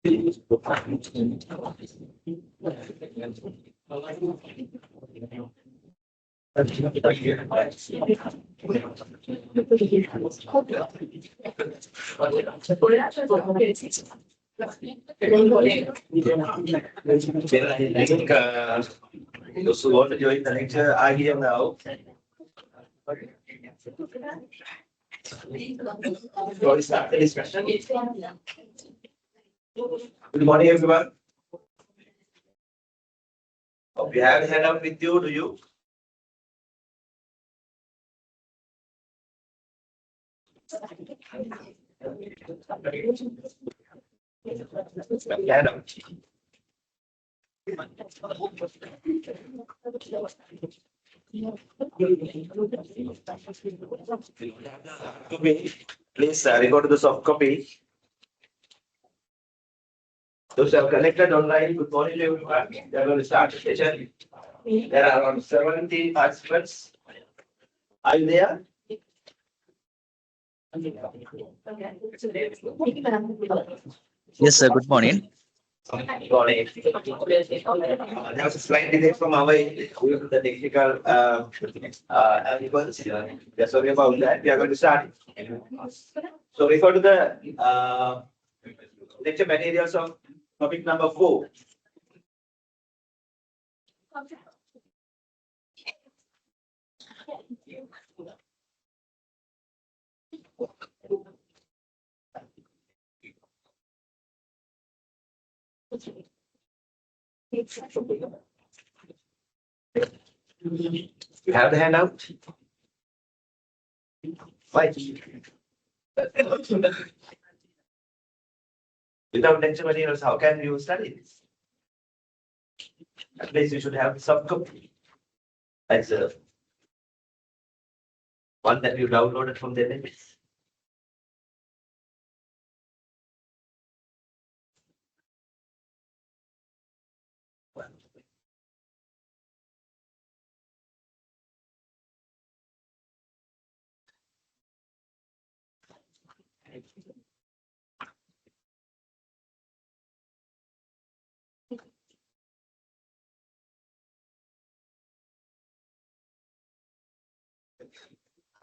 Those who want to join the lecture are here now. Shall we start the discussion? Good morning, everyone. Hope you have the handout with you. Do you? Handout. Please record to the soft copy. Those who are connected online, good morning everyone. We are going to start the session. There are around 17 participants. Are you there? Yes, sir. Good morning. There was a slight delay from our end due to the technical difficulties. We are sorry about that. We are going to start. So refer to the lecture materials of topic number 4. You have the handout? Why? Without lecture materials, how can you study this? At least you should have some copy. That's one that you downloaded from the net.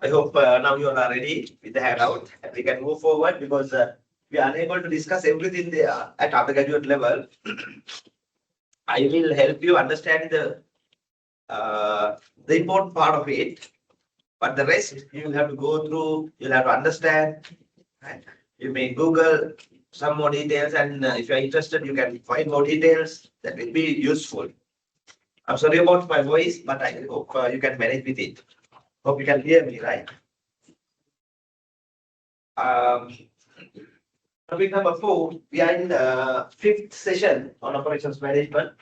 I hope now you all are ready with the handout and we can move forward because we are unable to discuss everything there at undergraduate level. I will help you understand the important part of it, but the rest you will have to go through, you'll have to understand. Right? You may Google some more details, and if you are interested, you can find more details that will be useful. I'm sorry about my voice, but I hope you can manage with it. Hope you can hear me, right? Topic number 4, we are in the 5th session on operations management,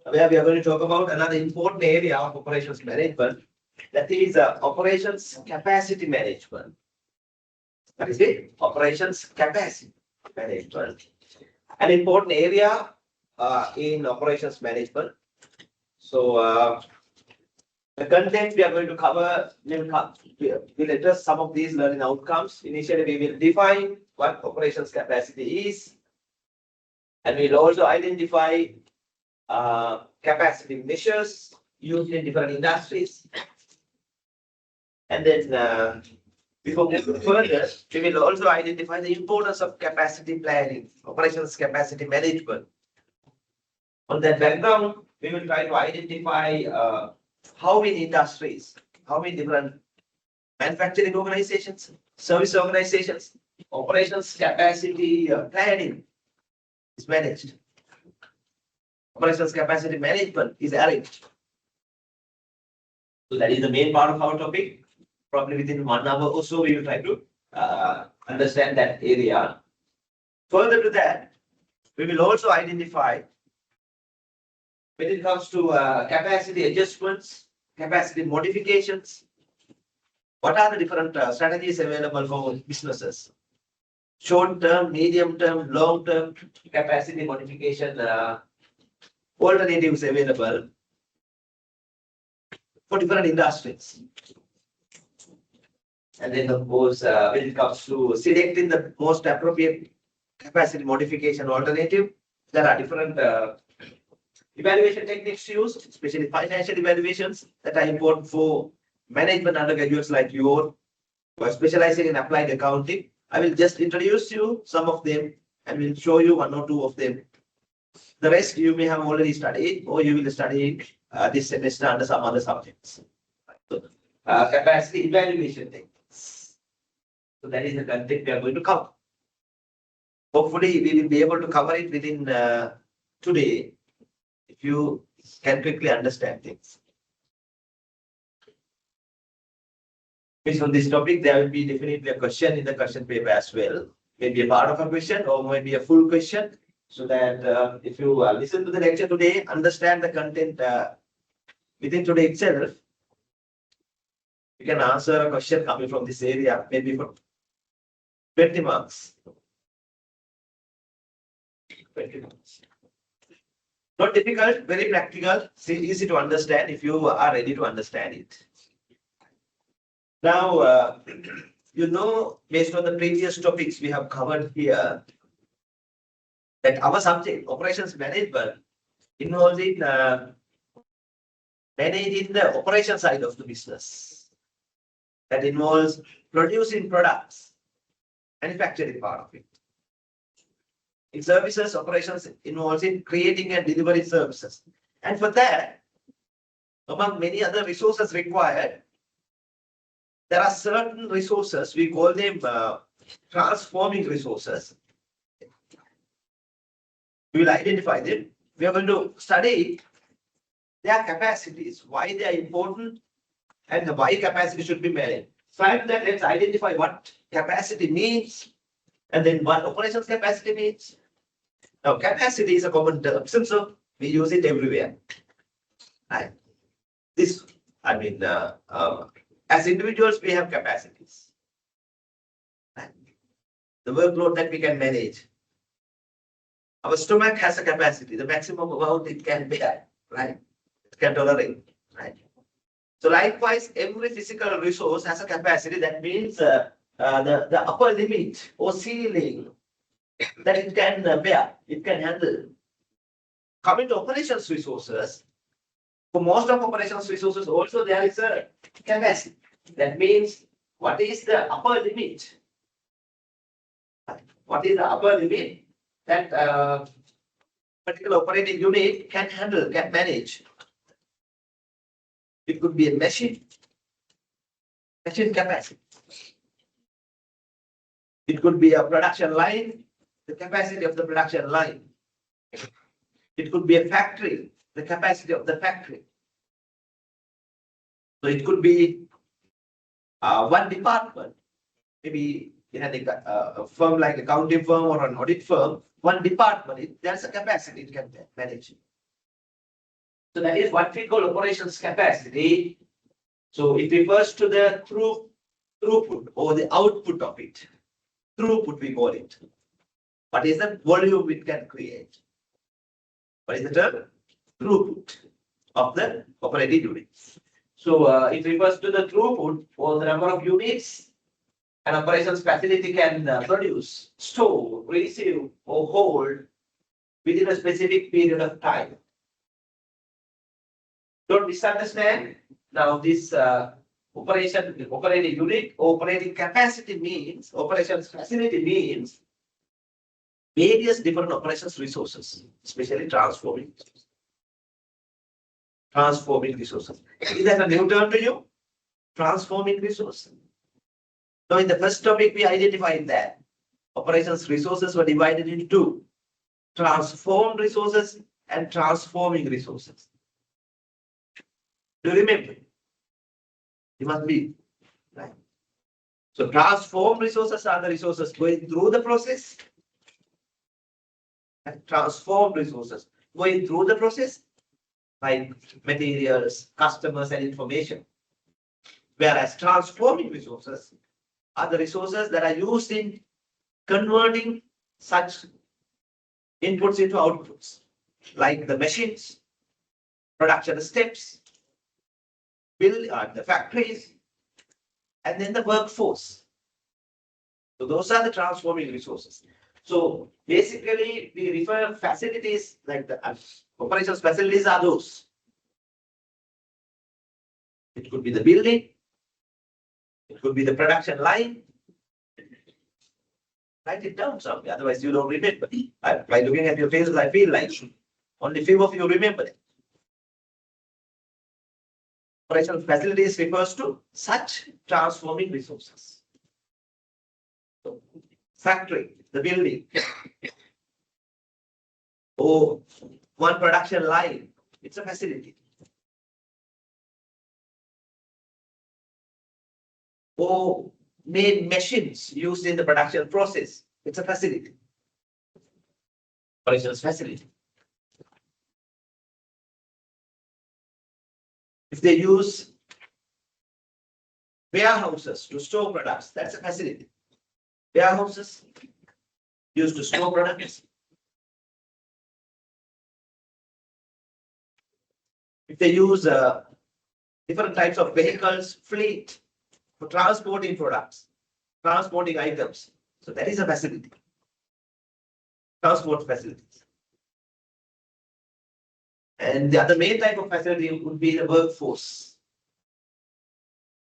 where we are going to talk about another important area of operations management, that is operations capacity management. That is it, operations capacity management. An important area in operations management. So the content we are going to cover will address some of these learning outcomes. Initially, we will define what operations capacity is, and we'll also identify capacity measures used in different industries. And then before moving further, we will also identify the importance of capacity planning, operations capacity management. On that background, we will try to identify how in industries, how in different manufacturing organizations, service organizations, operations capacity planning is managed. Operations capacity management is arranged. So that is the main part of our topic. Probably within 1 hour or so, we will try to understand that area. Further to that, we will also identify when it comes to capacity adjustments, capacity modifications, what are the different strategies available for businesses? Short-term, medium-term, long-term capacity modification alternatives available for different industries. And then, of course, when it comes to selecting the most appropriate capacity modification alternative. There are different evaluation techniques used, especially financial evaluations that are important for management undergraduates like you who are specializing in applied accounting. I will just introduce you some of them and will show you one or two of them. The rest you may have already studied or you will study this semester under some other subjects. So, capacity evaluation techniques. So that is the content we are going to cover. Hopefully, we will be able to cover it within today if you can quickly understand things. Based on this topic, there will be definitely a question in the question paper as well. Maybe a part of a question or maybe a full question, so that if you listen to the lecture today, understand the content within today itself, you can answer a question coming from this area, maybe for 20 marks. 20 marks. Not difficult, very practical, easy to understand if you are ready to understand it. Now, you know, based on the previous topics we have covered here, that our subject, operations management, involves in managing the operation side of the business. That involves producing products, manufacturing part of it. In services, operations involves in creating and delivering services. And for that, among many other resources required, there are certain resources, we call them transforming resources. We will identify them. We are going to study their capacities, why they are important, and why capacity should be managed. Prior to that, let's identify what capacity means, and then what operations capacity means. Now, capacity is a common term, so we use it everywhere. Right? This, I mean, as individuals, we have capacities. Right? The workload that we can manage. Our stomach has a capacity, the maximum amount it can bear, right? It can tolerate, right? So likewise, every physical resource has a capacity. That means the upper limit or ceiling that it can bear, it can handle. Coming to operations resources, for most of operations resources also there is a capacity. That means what is the upper limit? What is the upper limit that particular operating unit can handle, can manage? It could be a machine capacity. It could be a production line, the capacity of the production line. It could be a factory, the capacity of the factory. So it could be one department, maybe in a firm like accounting firm or an audit firm, one department, there's a capacity it can manage. So that is what we call operations capacity. So it refers to the throughput or the output of it. Throughput we call it. What is the volume it can create? What is the term? Throughput of the operating unit. So it refers to the throughput or the number of units an operations facility can produce, store, receive, or hold within a specific period of time. Don't misunderstand. Now, this operating unit, operating capacity means, operations facility means various different operations resources, especially transforming resources. Is that a new term to you? Transforming resources. So in the first topic, we identified that operations resources were divided into two: transformed resources and transforming resources. Do you remember? You must be right. So transformed resources are the resources going through the process. And transformed resources going through the process, like materials, customers, and information. Whereas transforming resources are the resources that are used in converting such inputs into outputs, like the machines, production steps, the factories, and then the workforce. So those are the transforming resources. So basically, we refer facilities like the operations facilities are those. It could be the building, it could be the production line. Write it down somewhere, otherwise you don't remember. By looking at your faces, I feel like only few of you remember it. Operational facilities refers to such transforming resources. So, factory, the building, or one production line, it's a facility. Or made machines used in the production process, it's a facility. Operations facility. If they use warehouses to store products, that's a facility. Warehouses used to store products. If they use different types of vehicles, fleet for transporting products, transporting items, so that is a facility. Transport facilities. And the other main type of facility would be the workforce.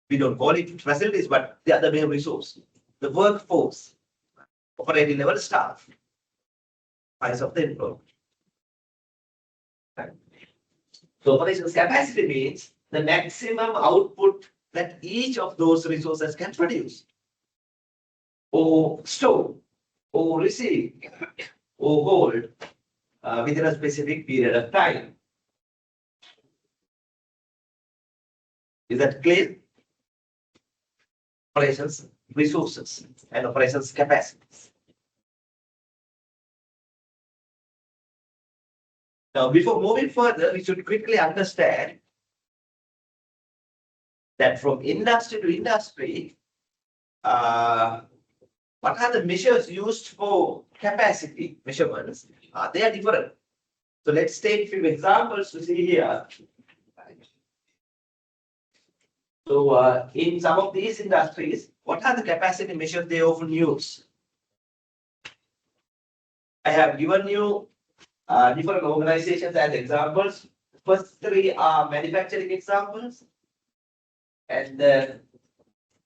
We don't call it facilities, but the other main resource. The workforce, operating level staff, size of the employee. Right. So operations capacity means the maximum output that each of those resources can produce, or store, or receive, or hold within a specific period of time. Is that clear? Operations resources and operations capacities. Now, before moving further, we should quickly understand that from industry to industry, what are the measures used for capacity measurements? They are different. So let's take a few examples to see here. So in some of these industries, what are the capacity measures they often use? I have given you different organizations as examples. First three are manufacturing examples, and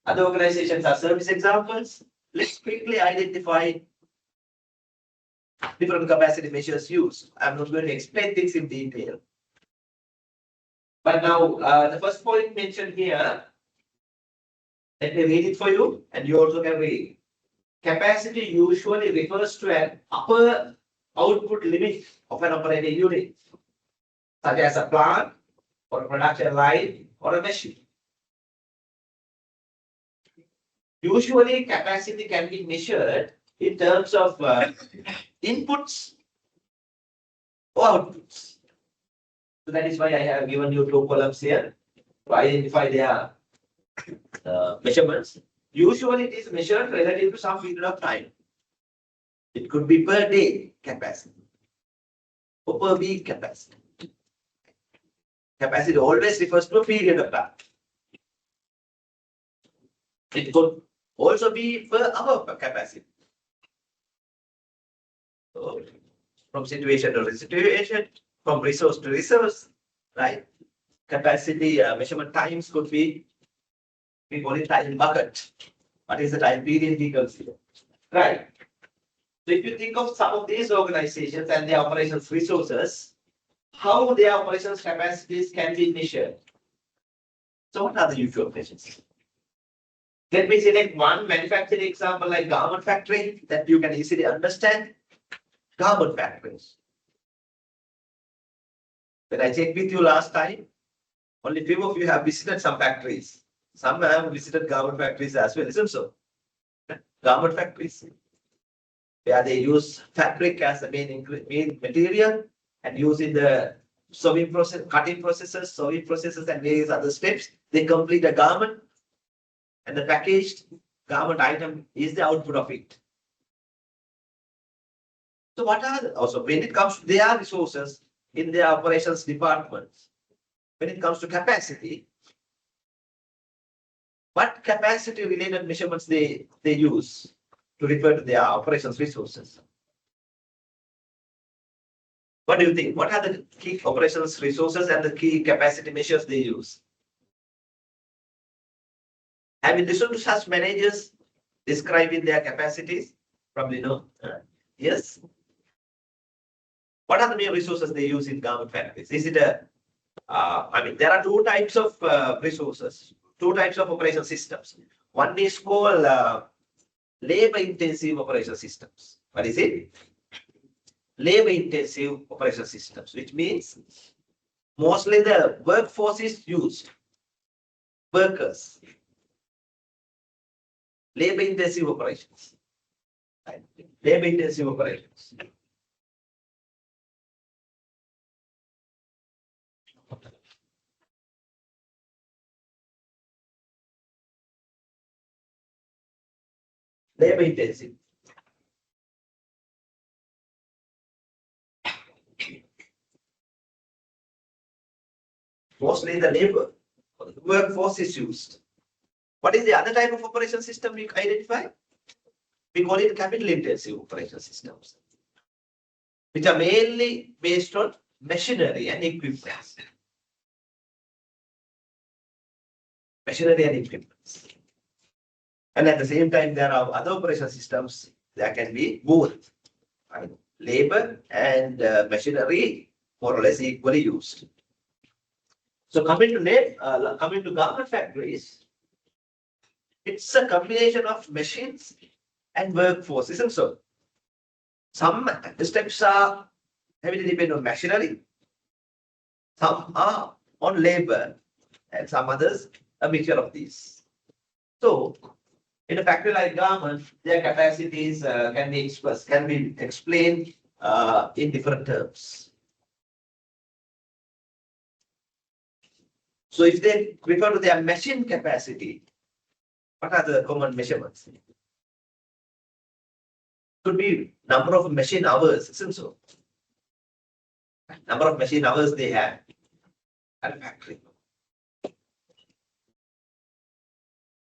other organizations are service examples. Let's quickly identify different capacity measures used. I'm not going to explain this in detail. But now, the first point mentioned here, let me read it for you, and you also can read. Capacity usually refers to an upper output limit of an operating unit, such as a plant, or a production line, or a machine. Usually, capacity can be measured in terms of inputs or outputs. So that is why I have given you two columns here to identify their measurements. Usually, it is measured relative to some period of time. It could be per day capacity or per week capacity. Capacity always refers to a period of time. It could also be per hour capacity. So, from situation to situation, from resource to resource, right? Capacity measurement times could be, we call it time bucket. What is the time period we consider? Right. So if you think of some of these organizations and their operations resources, how their operations capacities can be measured. So what are the usual measures? Let me select one manufacturing example like garment factory that you can easily understand. Garment factories. When I checked with you last time, only few of you have visited some factories. Some have visited garment factories as well, isn't so? Garment factories, where they use fabric as the main material and using the sewing process, cutting processes, sewing processes, and various other steps, they complete a garment, and the packaged garment item is the output of it. So what are also when it comes to their resources in their operations departments, when it comes to capacity, what capacity related measurements they use? to refer to their operations resources. What do you think? What are the key operations resources and the key capacity measures they use? Have you listened to such managers describing their capacities? Probably no. Yes. What are the main resources they use in garment factories? Is it there are two types of resources, two types of operation systems. One is called labor-intensive operation systems. What is it? Labor-intensive operation systems, which means mostly the workforce is used. Workers. Labor-intensive operations. Labor-intensive operations. Labor-intensive. Mostly the labor workforce is used. What is the other type of operation system we identify? We call it capital-intensive operation systems, which are mainly based on machinery and equipment. Machinery and equipment. And at the same time, there are other operation systems that can be both labor and machinery, more or less equally used. So coming to garment factories, it's a combination of machines and workforce, isn't so? Some steps are heavily dependent on machinery, some are on labor, and some others a mixture of these. So in a factory like garment, their capacities can be explained in different terms. So if they refer to their machine capacity, what are the common measurements? Could be number of machine hours, isn't so? Number of machine hours they have at a factory.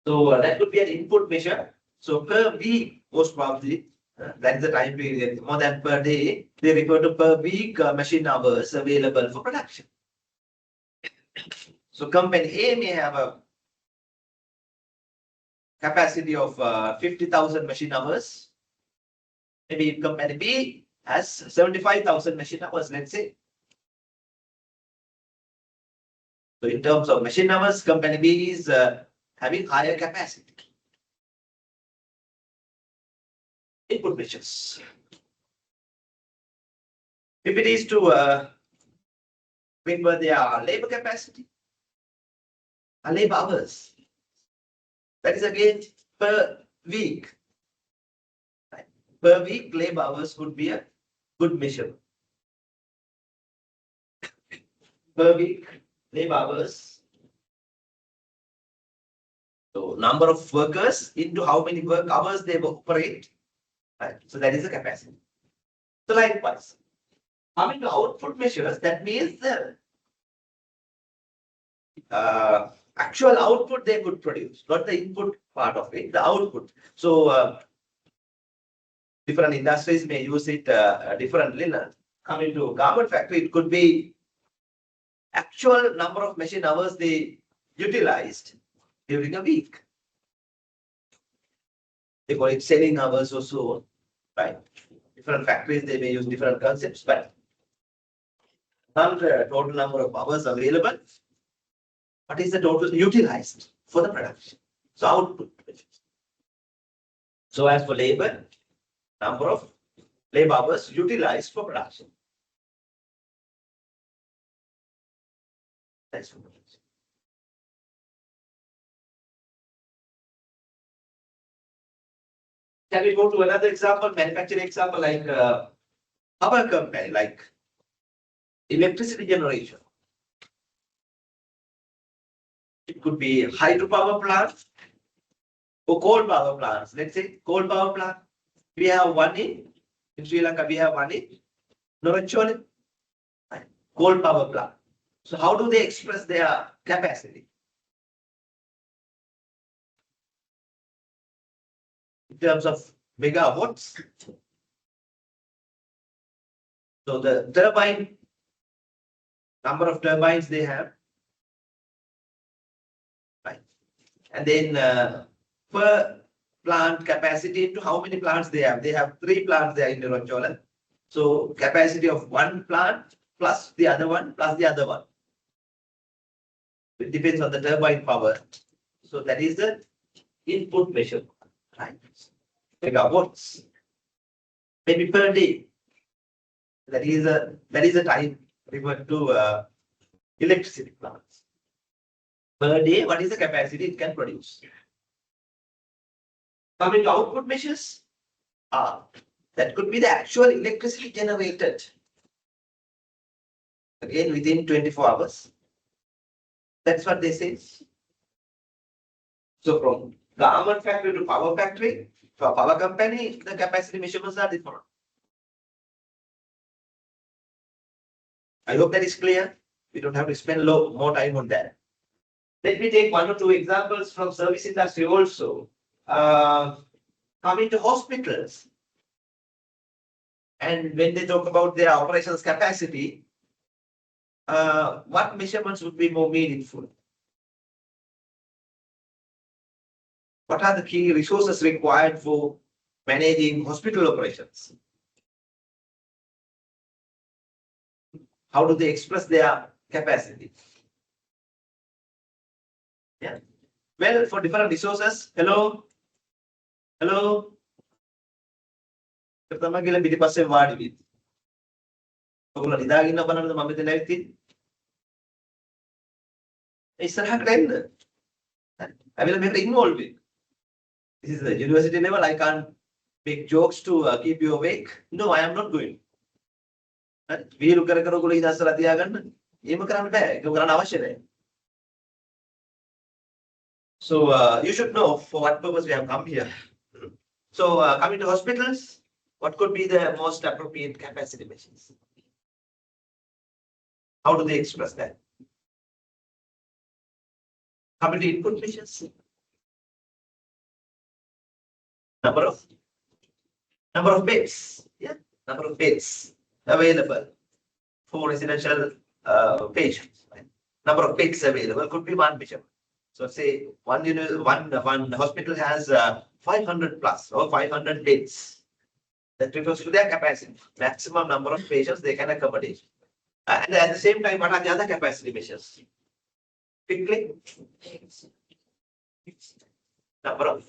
So that could be an input measure. So per week, most probably, that is the time period, more than per day, they refer to per week machine hours available for production. So company A may have a capacity of 50,000 machine hours. Maybe company B has 75,000 machine hours, let's say. So in terms of machine hours, company B is having higher capacity. Input measures. If it is to remember their labor capacity, labor hours, that is again per week. Per week, labor hours could be a good measure. Per week, labor hours. So number of workers into how many work hours they operate. Right? So that is the capacity. So likewise, coming to output measures, that means the actual output they could produce, not the input part of it, the output. So different industries may use it differently. Coming to garment factory, it could be actual number of machine hours they utilized during a week. They call it selling hours or so, right? Different factories, they may use different concepts, but not the total number of hours available. What is the total utilized for the production? So output. So as for labor, number of labor hours utilized for production. That's what it is. Can we go to another example, manufacturing example, like power company, like electricity generation? It could be hydropower plants or coal power plants. Let's say coal power plant. We have one in Sri Lanka, we have one in Norachole, coal power plant. So how do they express their capacity? In terms of megawatts. So the turbine, number of turbines they have, right? And then per plant capacity into how many plants they have. They have 3 plants there in Ronchola. So capacity of one plant plus the other one plus the other one. It depends on the turbine power. So that is the input measure, right? Megawatts. Maybe per day. That is a time referred to electricity plants. Per day, what is the capacity it can produce? Coming to output measures, that could be the actual electricity generated. Again, within 24 hours. That's what they say. So from garment factory to power factory, for power company, the capacity measurements are different. I hope that is clear. We don't have to spend more time on that. Let me take 1 or 2 examples from service industry also. Coming to hospitals, and when they talk about their operations capacity, what measurements would be more meaningful? What are the key resources required for managing hospital operations? How do they express their capacity? Yeah. Well, for different resources, hello. තමයි කියලා පිටිපස්සේ වාඩි වෙයි. ඔයගොල්ලෝ නිදාගෙන ඉන්න බලන්නද මම මෙතන ඇවිත් ඉන්නේ. ඉස්සරහට එන්න. ඇවිල්ලා මේකට ඉන්වෝල්ව් වෙන්න. This is the university level. I can't make jokes to keep you awake. No, I am not going. වීරු කර කර ඔයගොල්ලෝ ඉඳස්සලා තියාගන්න. එහෙම කරන්න බෑ. ඒක කරන්න අවශ්‍ය නැහැ. So you should know for what purpose we have come here. So coming to hospitals, what could be the most appropriate capacity measures? How do they express that? Coming to input measures, number of beds, yeah, number of beds available for residential patients. Right? Number of beds available could be one measure. So say one hospital has 500 plus or 500 beds. That refers to their capacity, maximum number of patients they can accommodate. And at the same time, what are the other capacity measures? Quickly, number of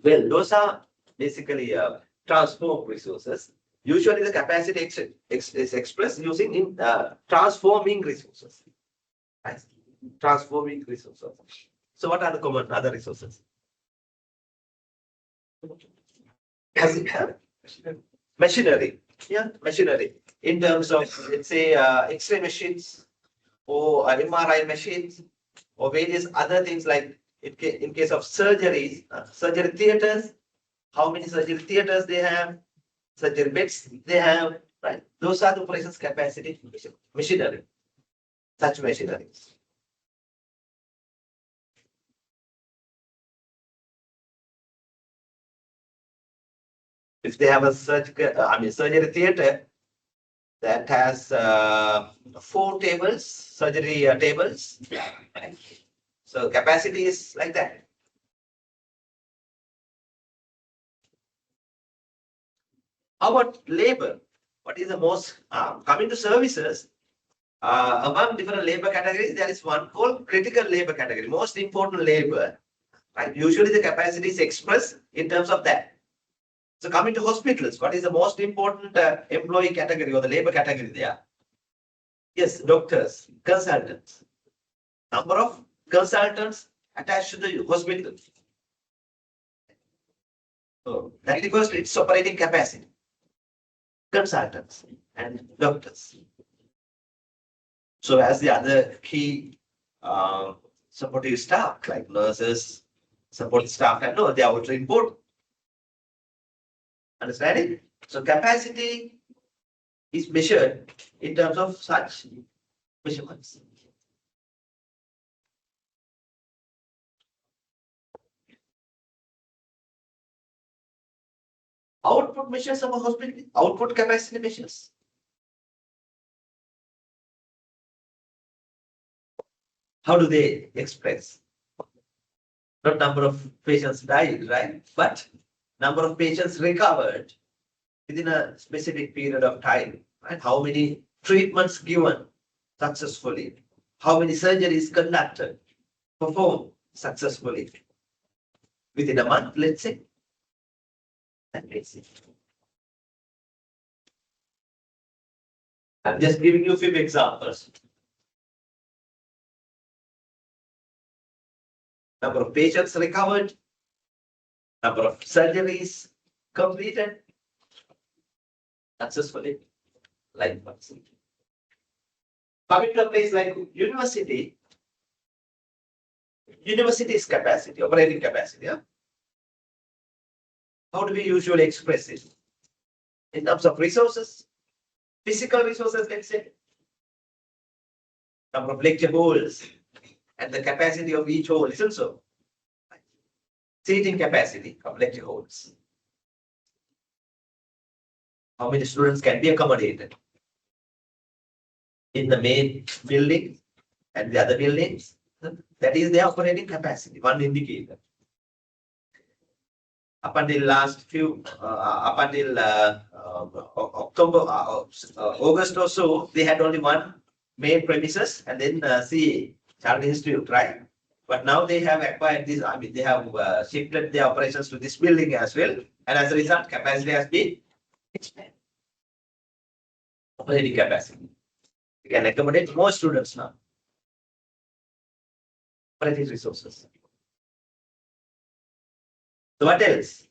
well, those are basically transform resources. Usually, the capacity is expressed using in transforming resources. Right? Transforming resources. So, what are the common other resources? Machinery. Yeah, machinery. In terms of, let's say, X-ray machines or MRI machines or various other things like in case of surgeries, surgery theaters, how many surgery theaters they have, surgery beds they have, right? Those are the operations capacity machinery, such machineries. If they have a surgery theater that has 4 tables, surgery tables, so capacity is like that. How about labor? What is the most coming to services? Among different labor categories, there is one called critical labor category, most important labor. Right? Usually, the capacity is expressed in terms of that. So coming to hospitals, what is the most important employee category or the labor category there? Yes, doctors, consultants. Number of consultants attached to the hospital. So that refers to its operating capacity. Consultants and doctors. So as the other key supportive staff like nurses, support staff, and no, they are also important. Understanding? So capacity is measured in terms of such measurements. output measures of a hospital, output capacity measures. How do they express? Not number of patients died, right? But number of patients recovered within a specific period of time, and how many treatments given successfully, how many surgeries conducted, performed successfully within a month, let's say. That makes it. I'm just giving you a few examples. Number of patients recovered, number of surgeries completed successfully, like vaccine. Coming to a place like university's capacity, operating capacity. Yeah? How do we usually express it? In terms of resources, physical resources, let's say, number of lecture halls, and the capacity of each hall is also seating capacity of lecture halls. How many students can be accommodated in the main building and the other buildings? That is their operating capacity, one indicator. Up until October, August or so, they had only one main premises and then CA, Child Institute, right? But now they have acquired this, they have shifted their operations to this building as well. And as a result, capacity has been expanded. Operating capacity. You can accommodate more students now. Operating resources. So what else?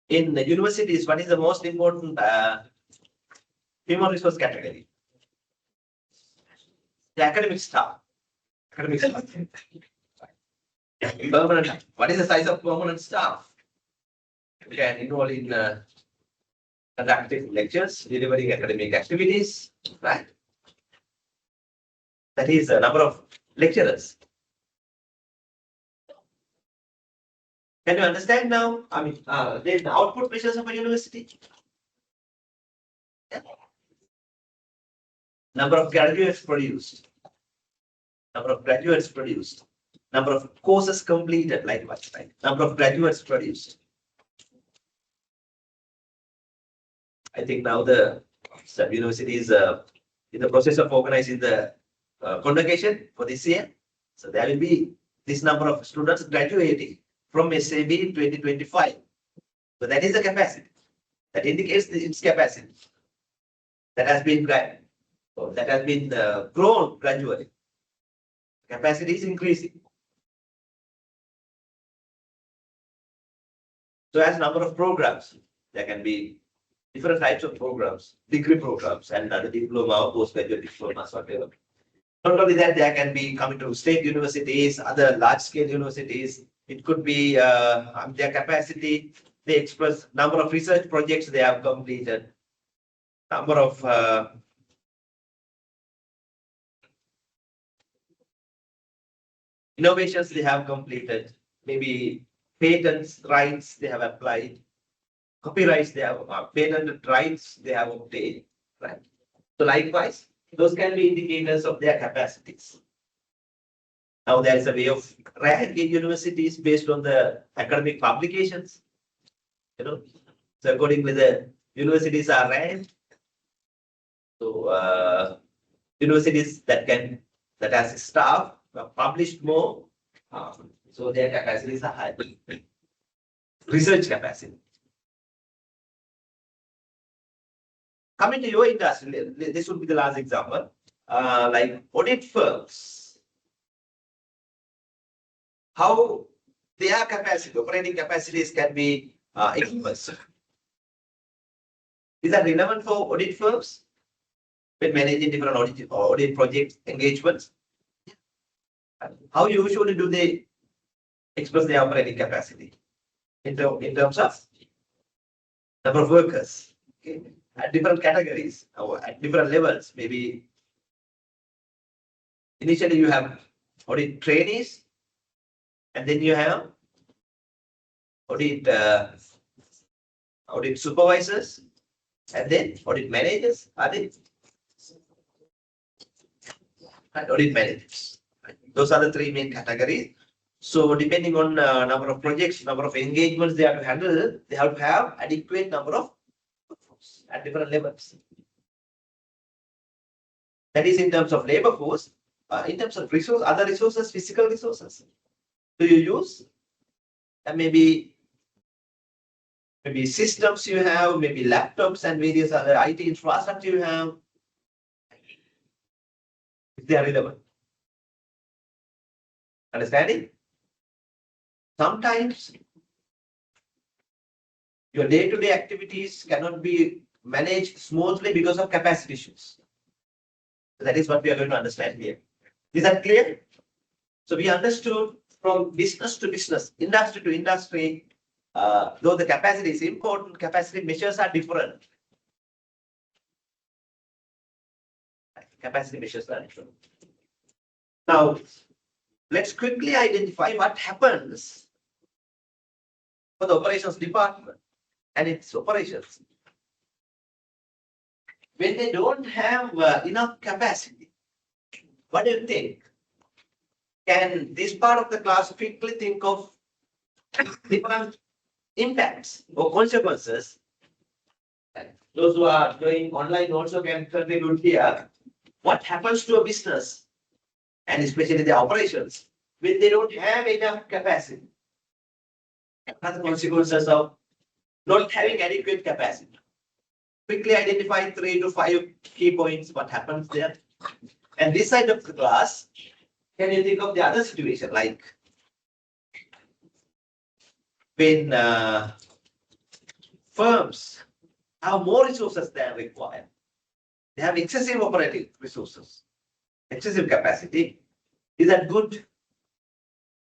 In the universities, what is the most important human resource category? The academic staff. Permanent. What is the size of permanent staff? You can enroll in conducting lectures, delivering academic activities, right? That is the number of lecturers. Can you understand now? The output measures of a university. Yeah. Number of graduates produced. Number of graduates produced. Number of courses completed, likewise, right? Number of graduates produced. I think now the university is in the process of organizing the convocation for this year. So there will be this number of students graduating from SAB in 2025. So that is the capacity. That indicates its capacity. That has been grown gradually. Capacity is increasing. So as number of programs, there can be different types of programs, degree programs, and other diploma or postgraduate diplomas, whatever. Not only that, there can be coming to state universities, other large-scale universities. It could be their capacity. They express number of research projects they have completed, number of innovations they have completed, maybe patents, rights they have applied, copyrights they have, patented rights they have obtained, right? So likewise, those can be indicators of their capacities. Now there is a way of ranking universities based on the academic publications. So accordingly, the universities are ranked. So universities that has staff published more, so their capacities are high. Research capacity. Coming to your industry, this would be the last example. Like audit firms, how their capacity, operating capacities can be expressed. Is that relevant for audit firms when managing different audit project engagements? How usually do they express their operating capacity in terms of number of workers? Okay. At different categories or at different levels. Maybe initially you have audit trainees, And then you have audit, audit supervisors, and then audit managers, and audit managers. Those are the three main categories. So depending on number of projects, number of engagements they have to handle, they have to have adequate number of workforce at different levels. That is in terms of labor force. In terms of resource, other resources, physical resources, do you use? And maybe systems you have, maybe laptops and various other IT infrastructure you have, if they are relevant. Understanding? Sometimes your day-to-day activities cannot be managed smoothly because of capacity issues. That is what we are going to understand here. Is that clear? So we understood from business to business, industry to industry, though the capacity is important, capacity measures are different. Capacity measures are different. Now, let's quickly identify what happens for the operations department and its operations when they don't have enough capacity. What do you think? Can this part of the class quickly think of different impacts or consequences? Those who are doing online also can contribute here. What happens to a business and especially the operations when they don't have enough capacity? What are the consequences of not having adequate capacity? Quickly identify 3 to 5 key points. What happens there? And this side of the class, can you think of the other situation like when firms have more resources than required? They have excessive operating resources, excessive capacity. Is that good?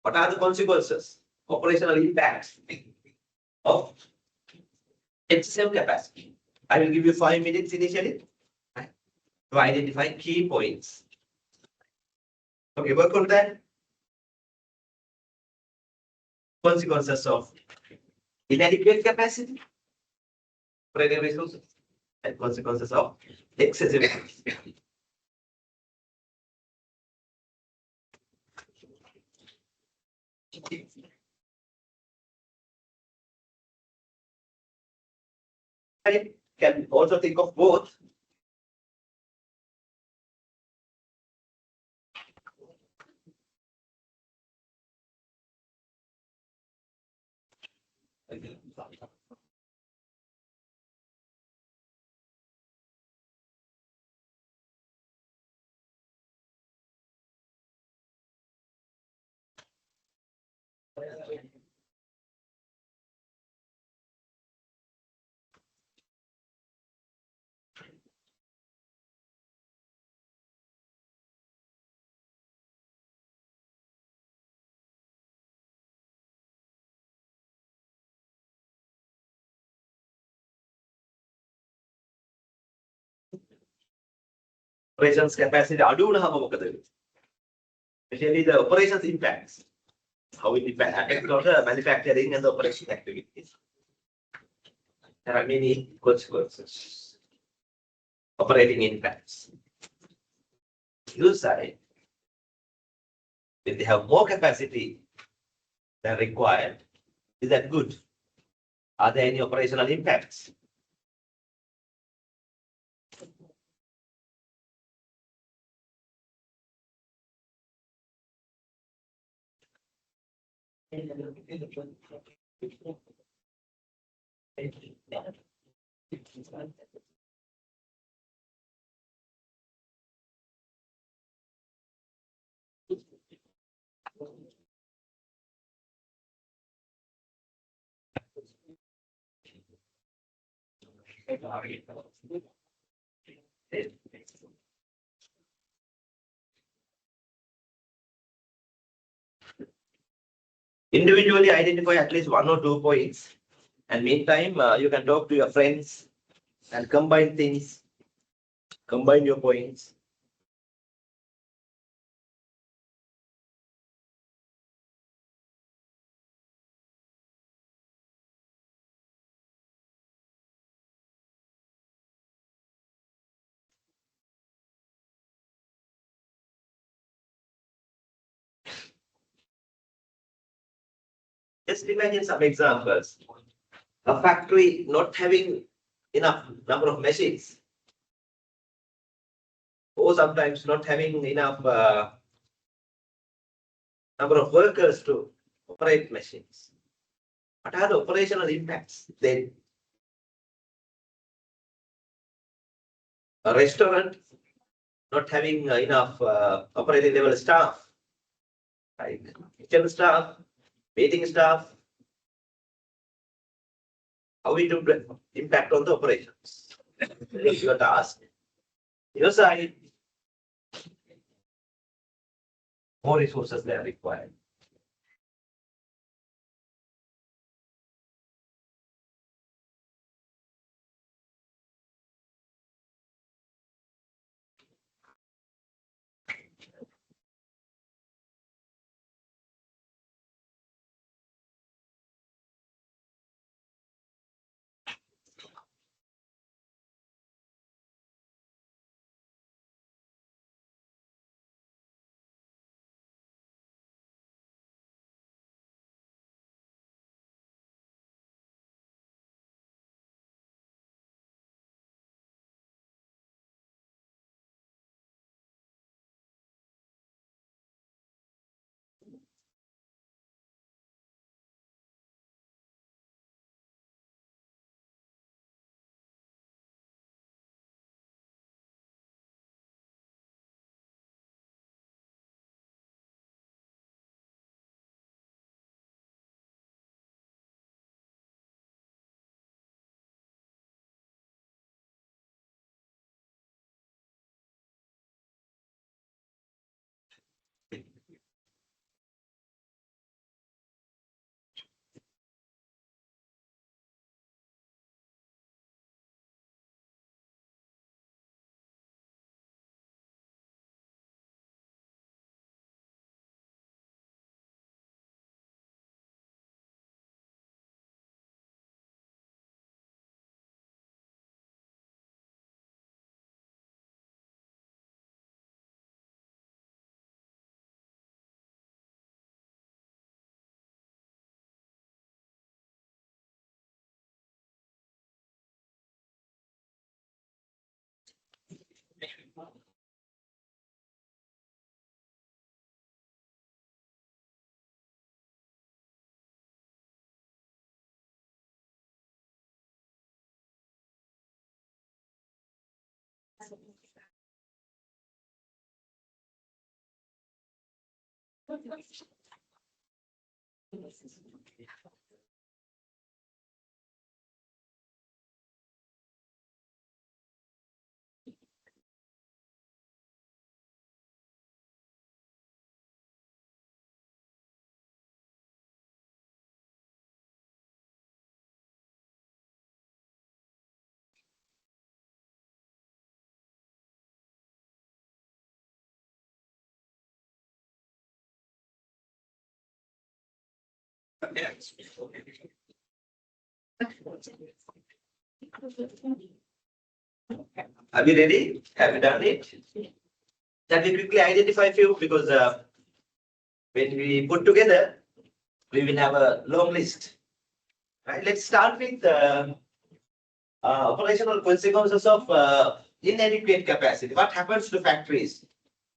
What are the consequences, operational impacts of excessive capacity? I will give you 5 minutes initially to identify key points. Okay, work on that. Consequences of inadequate capacity, operating resources, and consequences of excessive capacity. I can also think of both. Operations capacity අඩු වුණාම මොකද වෙන්නේ? Especially the operations impacts. How it affects on the manufacturing and the operation activities. There are many consequences. Operating impacts. Use side, if they have more capacity than required, is that good? Are there any operational impacts? Individually identify at least 1 or 2 points, and meantime you can talk to your friends and combine things, combine your points. Just imagine some examples. A factory not having enough number of machines, or sometimes not having enough number of workers to operate machines. What are the operational impacts then? A restaurant not having enough operating level staff, like kitchen staff, waiting staff, how it will impact on the operations? You have to ask. Your side, more resources they are required. Are you ready? Have you done it? Let me quickly identify few because when we put together, we will have a long list. Right? Let's start with operational consequences of inadequate capacity. What happens to factories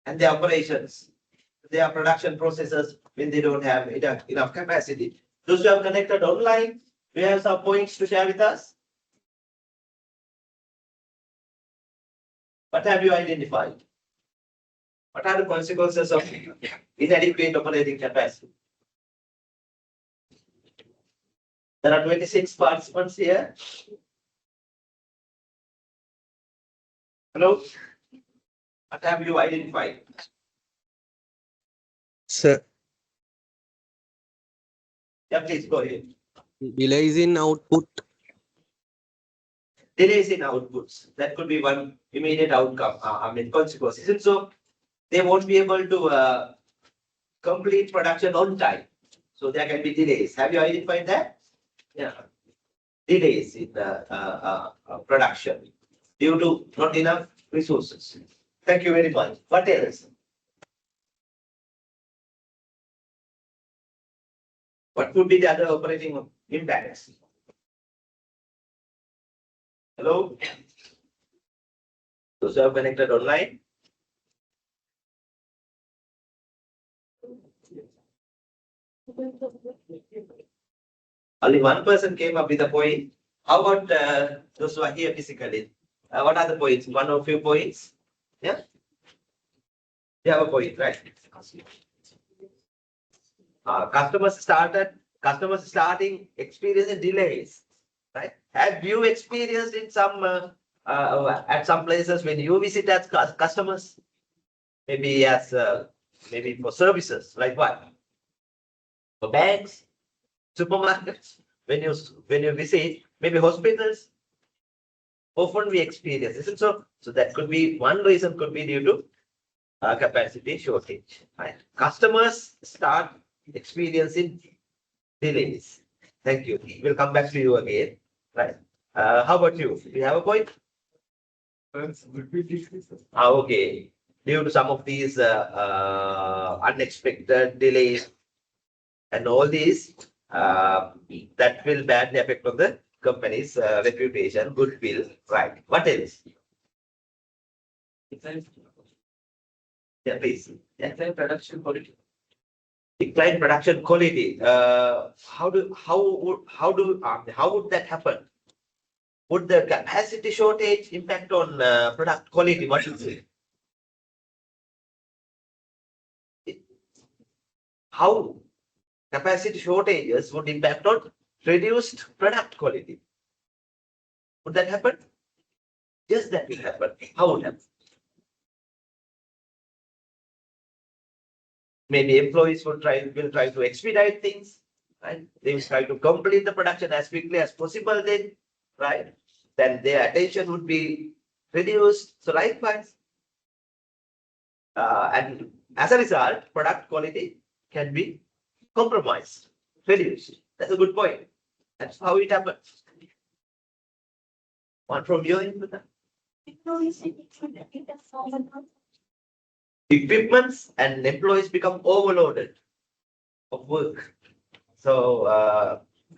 and their operations, their production processes when they don't have enough capacity? Those who have connected online, we have some points to share with us. What have you identified? What are the consequences of inadequate operating capacity? There are 26 participants here. Hello? What have you identified? Sir, Yeah, please go ahead. delays in output. Delays in outputs. That could be one immediate outcome, consequence. Isn't it so? They won't be able to complete production on time. So there can be delays. Have you identified that? Yeah. Delays in the production due to not enough resources. Thank you very much. What else? What could be the other operating impacts? Hello? Those who are connected online? Only one person came up with a point. How about those who are here physically? What are the points? One or few points? Yeah? You have a point, right? Customers starting experiencing delays, right? Have you experienced in some at some places when you visit as customers, maybe as maybe for services like what? For banks, supermarkets, when you visit, maybe hospitals, often we experience, isn't so? So that could be one reason could be due to capacity shortage. Right? Customers start experiencing delays. Thank you. We'll come back to you again. Right. How about you? Do you have a point? Okay. Due to some of these unexpected delays and all these, that will badly affect on the company's reputation, goodwill. Right. What else? Yeah, please. Yeah. Production quality. Decline production quality. How would that happen? Would the capacity shortage impact on product quality? What do you say? How capacity shortages would impact on reduced product quality? Would that happen? Yes, that will happen. How would happen? Maybe employees will try to expedite things, right? They will try to complete the production as quickly as possible then, right? Then their attention would be reduced. So likewise, and as a result, product quality can be compromised, reduced. That's a good point. That's how it happens. One from your input. Equipments and employees become overloaded of work. So,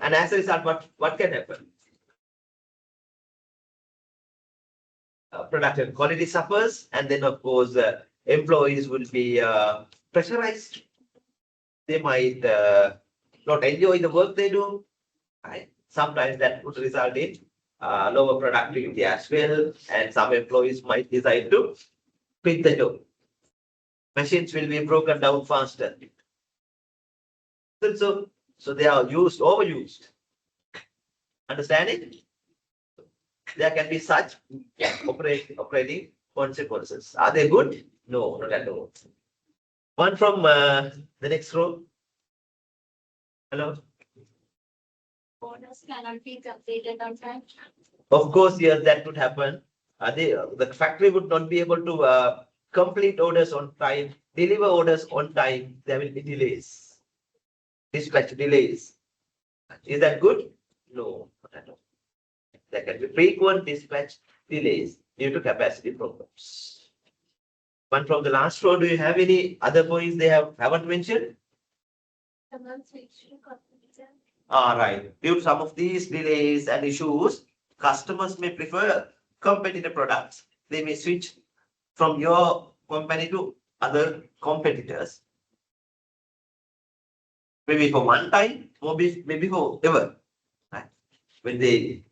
and as a result, what can happen? Production quality suffers, and then of course, employees will be pressurized. They might not enjoy the work they do. Right? Sometimes that would result in lower productivity as well, and some employees might decide to quit the job. Machines will be broken down faster. So they are overused. Understanding? There can be such operating consequences. Are they good? No, not at all. One from the next row. Hello. Orders cannot be completed on time. Of course, yes, that would happen. The factory would not be able to complete orders on time, deliver orders on time. There will be delays, dispatch delays. Is that good? No, not at all. There can be frequent dispatch delays due to capacity problems. One from the last row, do you have any other points they haven't mentioned? All right. Due to some of these delays and issues, customers may prefer competitor products. They may switch from your company to other competitors. Maybe for one time, or maybe for ever. Right? When they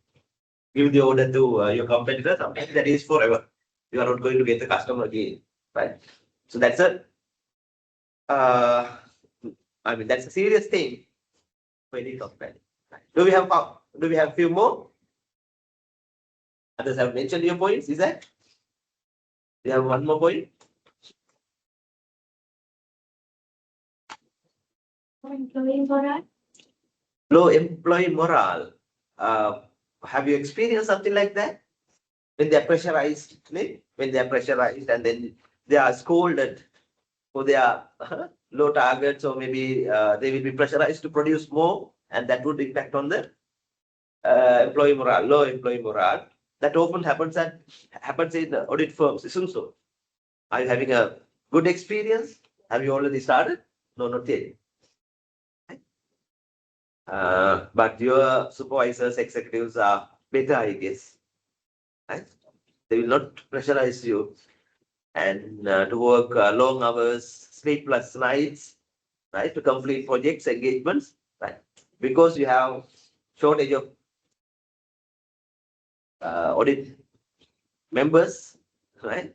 give the order to your competitor, sometimes that is forever. You are not going to get the customer again. Right? So that's that's a serious thing for any company. Right? Do we have a few more? Others have mentioned your points, is that? Do you have one more point? Employee morale. Low employee morale. Have you experienced something like that? When they are pressurized, and then they are scolded for their low targets, or maybe they will be pressurized to produce more, and that would impact on the employee morale, low employee morale. That often happens in audit firms, isn't so? Are you having a good experience? Have you already started? No, not yet. But your supervisors, executives are better, I guess. Right? They will not pressurize you and to work long hours, sleepless nights, right? To complete projects, engagements, right? Because you have shortage of audit members, right?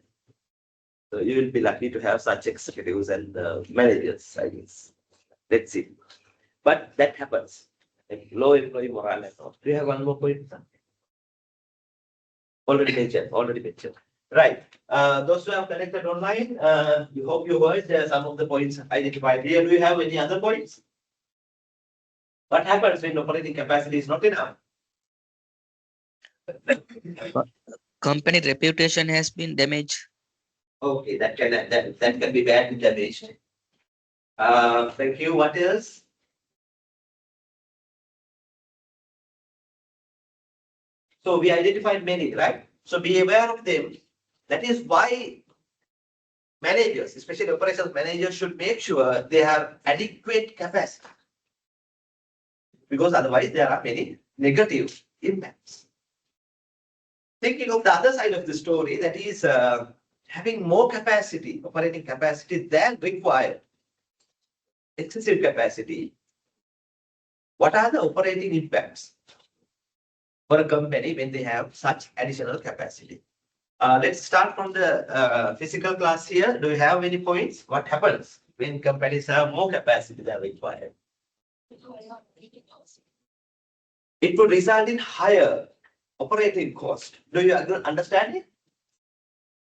So you will be lucky to have such executives and managers, I guess. Let's see. But that happens. Like low employee morale and all. Do you have one more point? Already mentioned, already mentioned. Right. Those who have connected online, we hope you heard some of the points identified here. Do you have any other points? What happens when operating capacity is not enough? Company reputation has been damaged. Okay, that can be badly damaged. Thank you. What else? So we identified many, right? So be aware of them. That is why managers, especially operations managers, should make sure they have adequate capacity. Because otherwise there are many negative impacts. Thinking of the other side of the story, that is having more capacity, operating capacity than required, excessive capacity. What are the operating impacts for a company when they have such additional capacity? Let's start from the physical class here. Do you have any points? What happens when companies have more capacity than required? It would result in higher operating cost. Do you understand it?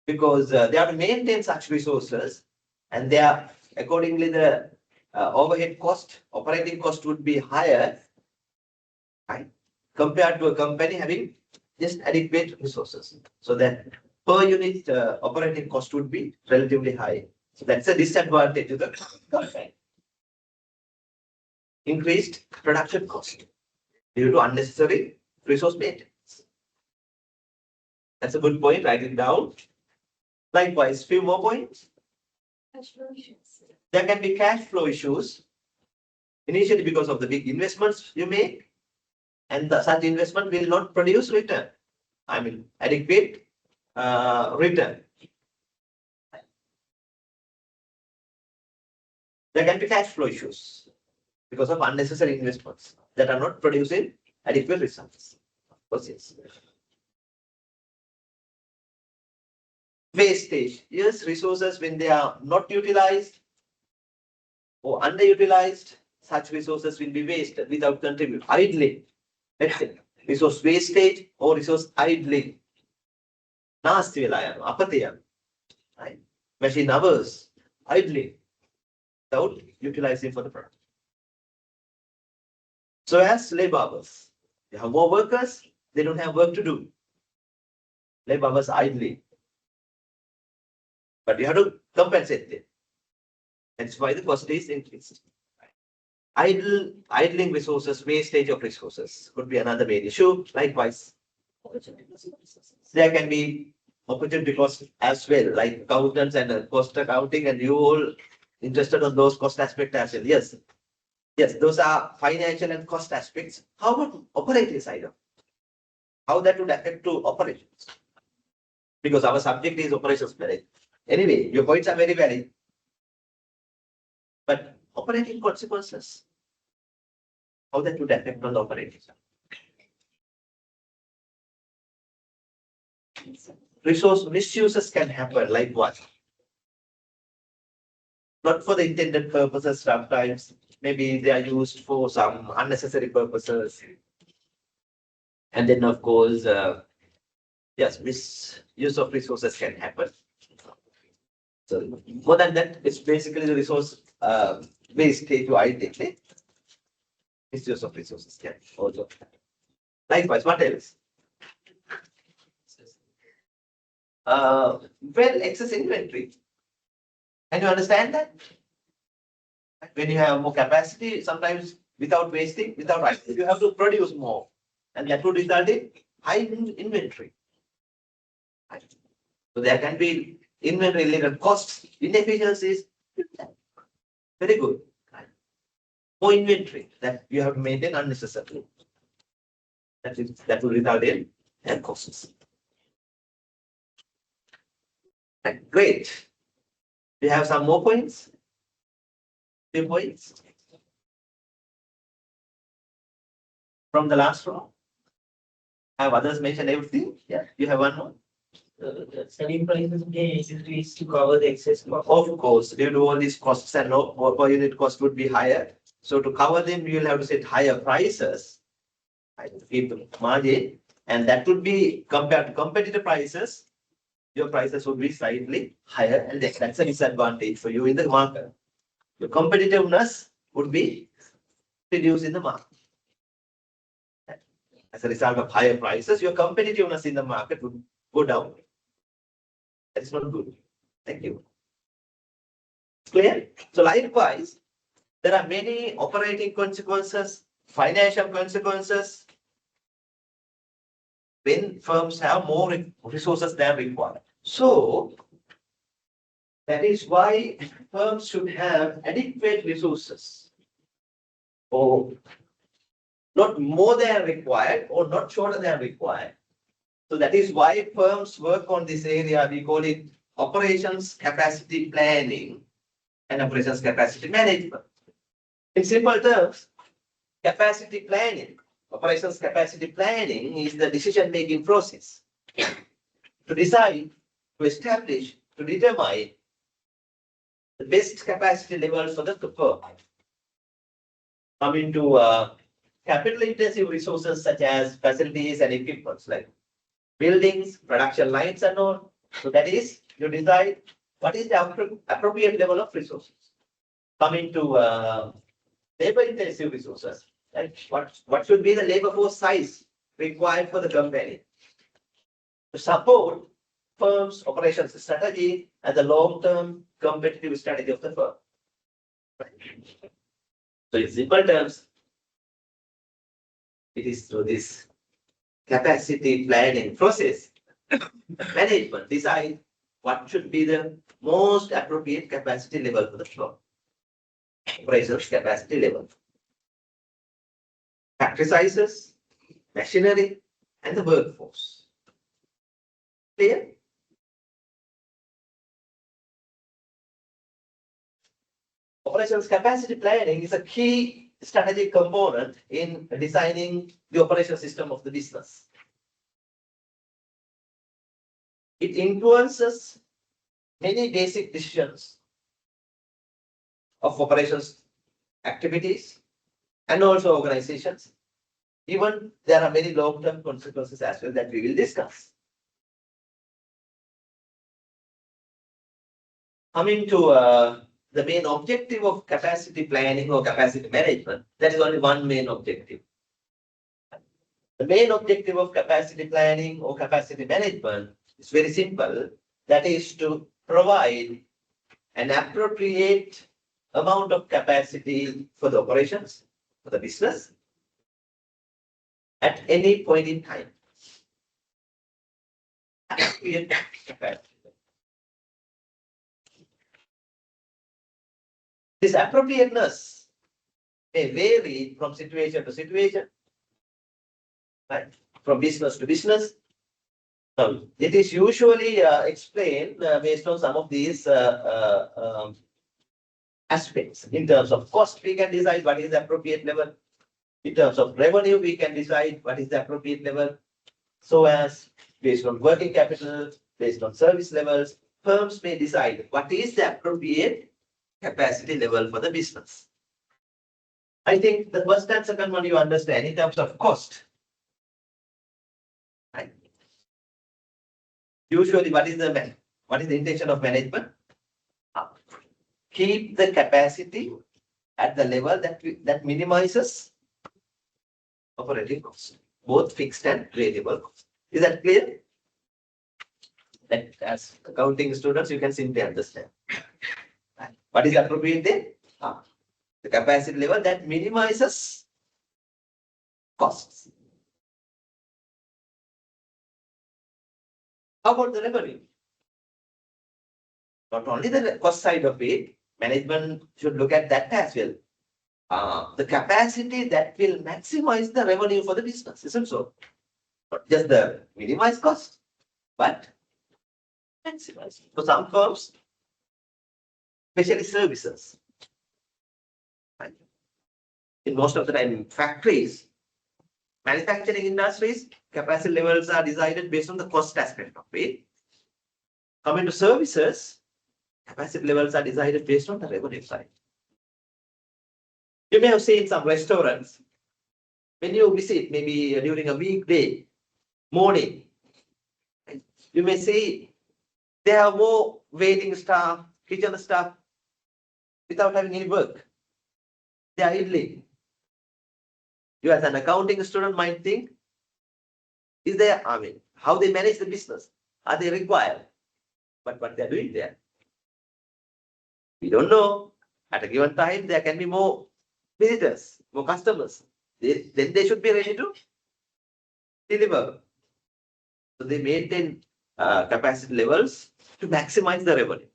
Because they have to maintain such resources, and they are accordingly the overhead cost, operating cost would be higher, right, compared to a company having just adequate resources. So that per unit operating cost would be relatively high. So that's a disadvantage to the company. Increased production cost due to unnecessary resource maintenance. That's a good point. Write it down. Likewise, few more points. There can be cash flow issues, initially because of the big investments you make, and such investment will not produce return. I mean, adequate return. There can be cash flow issues because of unnecessary investments that are not producing adequate results. Yes. Wastage. Yes, resources when they are not utilized or underutilized, such resources will be wasted without contributing. Idling. Let's say resource wastage or resource idling. Nasty velayanu, apatiyam. Right? Machine hours, idling, without utilizing for the product. So as labor hours, you have more workers, they don't have work to do. Labor hours idling. But you have to compensate them. That's why the cost is increased. Idling resources, wastage of resources could be another main issue. Likewise, there can be opportunity cost as well, like accountants and cost accounting, and you all interested on those cost aspects as well. Yes. Yes, those are financial and cost aspects. How about operating side of? How that would affect to operations? Because our subject is operations management. Anyway, your points are very valid. But operating consequences, how that would affect on the operating side? Resource misuses can happen, like what? Not for the intended purposes sometimes. Maybe they are used for some unnecessary purposes. And then, of course, yes, misuse of resources can happen. So, more than that, it's basically the resource wastage to identify. Misuse of resources can also happen. Likewise, what else? Well, excess inventory. Can you understand that? When you have more capacity, sometimes without wasting, without wasting, you have to produce more. And that would result in high inventory. Right? So there can be inventory related costs, inefficiencies. Very good. Right? more inventory that you have to maintain unnecessarily. That will result in costs. Right, great. We have some more points. 2 points from the last row. Have others mentioned everything? Yeah, you have one more. Selling prices may increase to cover the excess cost. Of course, due to all these costs and no per unit cost would be higher. So to cover them, you will have to set higher prices. Right, to keep the margin, and that would be compared to competitor prices. Your prices would be slightly higher, and that's a disadvantage for you in the market. Your competitiveness would be reduced in the market. As a result of higher prices, your competitiveness in the market would go down. That's not good. Thank you. Clear? So likewise, there are many operating consequences, financial consequences when firms have more resources than required. So that is why firms should have adequate resources, or not more than required or not shorter than required. So that is why firms work on this area. We call it operations capacity planning and operations capacity management. In simple terms, capacity planning, operations capacity planning is the decision-making process to decide, to establish, to determine the best capacity levels for the firm. Coming to capital-intensive resources such as facilities and equipments like buildings, production lines and all. So that is, you decide what is the appropriate level of resources. Coming to labor-intensive resources, and what should be the labor force size required for the company to support firm's operations strategy and the long-term competitive strategy of the firm. So in simple terms, it is through this capacity planning process, management decide what should be the most appropriate capacity level for the firm. Operations capacity level. Factory sizes, machinery, and the workforce. Clear? Operations capacity planning is a key strategic component in designing the operation system of the business. It influences many basic decisions of operations activities and also organizations. Even there are many long-term consequences as well that we will discuss. Coming to the main objective of capacity planning or capacity management, there is only one main objective. The main objective of capacity planning or capacity management is very simple. That is to provide an appropriate amount of capacity for the operations, for the business, at any point in time. Appropriate capacity. This appropriateness may vary from situation to situation, right? From business to business. It is usually explained based on some of these aspects. In terms of cost, we can decide what is the appropriate level. In terms of revenue, we can decide what is the appropriate level. So as based on working capital, based on service levels, firms may decide what is the appropriate capacity level for the business. I think the first and second one you understand in terms of cost. Right? Usually, what is the intention of management? Keep the capacity at the level that minimizes operating cost, both fixed and variable cost. Is that clear? That as accounting students, you can simply understand. What is appropriate then? The capacity level that minimizes costs. How about the revenue? Not only the cost side of it, management should look at that as well. the capacity that will maximize the revenue for the business, isn't so? Not just the minimize cost, but maximize. For some firms, especially services, right? In most of the time, factories, manufacturing industries, capacity levels are decided based on the cost aspect of it. Coming to services, capacity levels are decided based on the revenue side. You may have seen some restaurants, when you visit, maybe during a weekday morning, you may see they have more waiting staff, kitchen staff, without having any work. They are idling. You as an accounting student might think, is there, how they manage the business? Are they required? But what they're doing there? We don't know. At a given time, there can be more visitors, more customers. Then they should be ready to deliver. So they maintain capacity levels to maximize the revenue.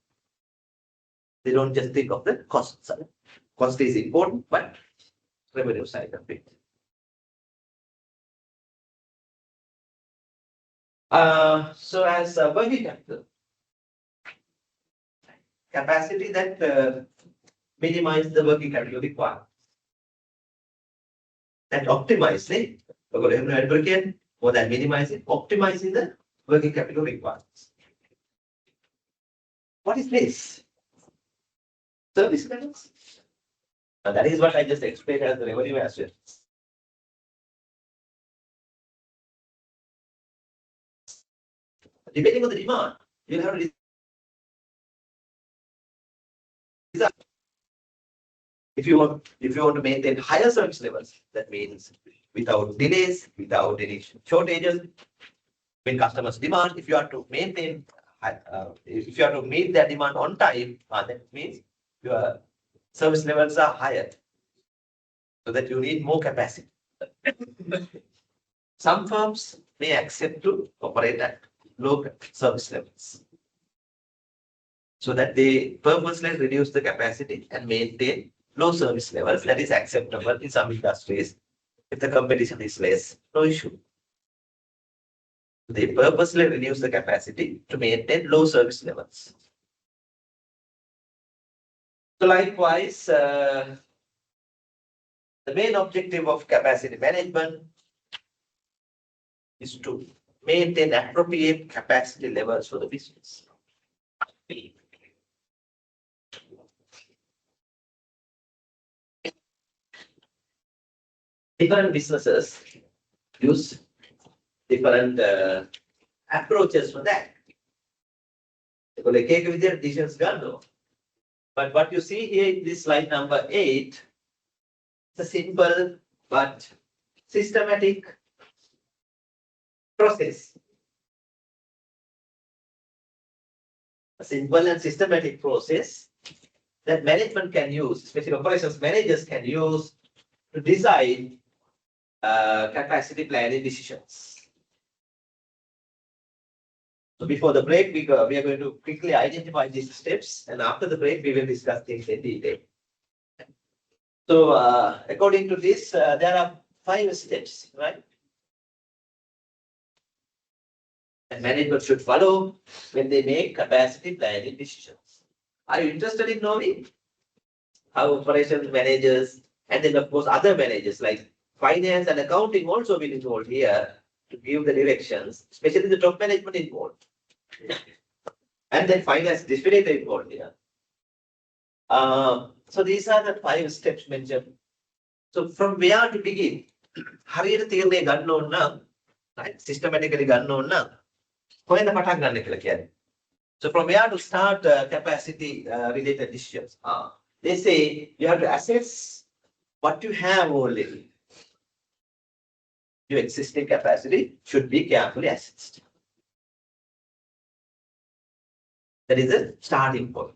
They don't just think of the cost side. Cost is important, but revenue side of it. So as working capital, capacity that minimize the working capital requirement. That optimize it. More than minimizing, optimizing the working capital requirements. What is this? Service levels. And that is what I just explained as the revenue as well. Depending on the demand, you'll have to decide. If you want to maintain higher service levels, that means without delays, without any shortages, when customers demand, if you are to maintain, if you are to meet their demand on time, that means your service levels are higher, so that you need more capacity. Some firms may accept to operate at low service levels, so that they purposely reduce the capacity and maintain low service levels. That is acceptable in some industries. If the competition is less, no issue. They purposely reduce the capacity to maintain low service levels. So likewise, the main objective of capacity management is to maintain appropriate capacity levels for the business. Different businesses use different approaches for that. But what you see here in this slide number 8, it's a simple but systematic process. A simple and systematic process that management can use, especially operations managers can use to decide capacity planning decisions. So before the break, we are going to quickly identify these steps, and after the break, we will discuss things in detail. So according to this, there are 5 steps, right? And management should follow when they make capacity planning decisions. Are you interested in knowing how operations managers and then of course other managers like finance and accounting also will involved here to give the directions, especially the top management involved. And then finance definitely involved here. So these are the 5 steps mentioned. So from where to begin? හරියට තීරණය ගන්න ඕන නම්, right? Systematically ගන්න ඕන නම් කොහෙන්ද පටන් ගන්න කියලා කියන්නේ. So from where to start capacity related decisions? They say you have to assess what you have already. Your existing capacity should be carefully assessed. That is a starting point.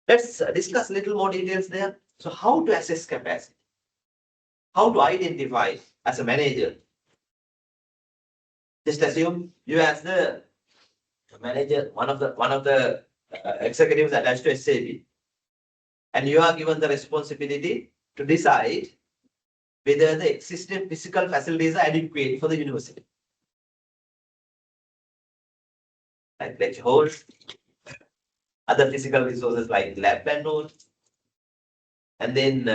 Let's discuss a little more details there. So how to assess capacity? How to identify as a manager? Just assume you as the manager, one of the executives attached to SAP. and you are given the responsibility to decide whether the existing physical facilities are adequate for the university. Like lecture halls, other physical resources like lab and all. And then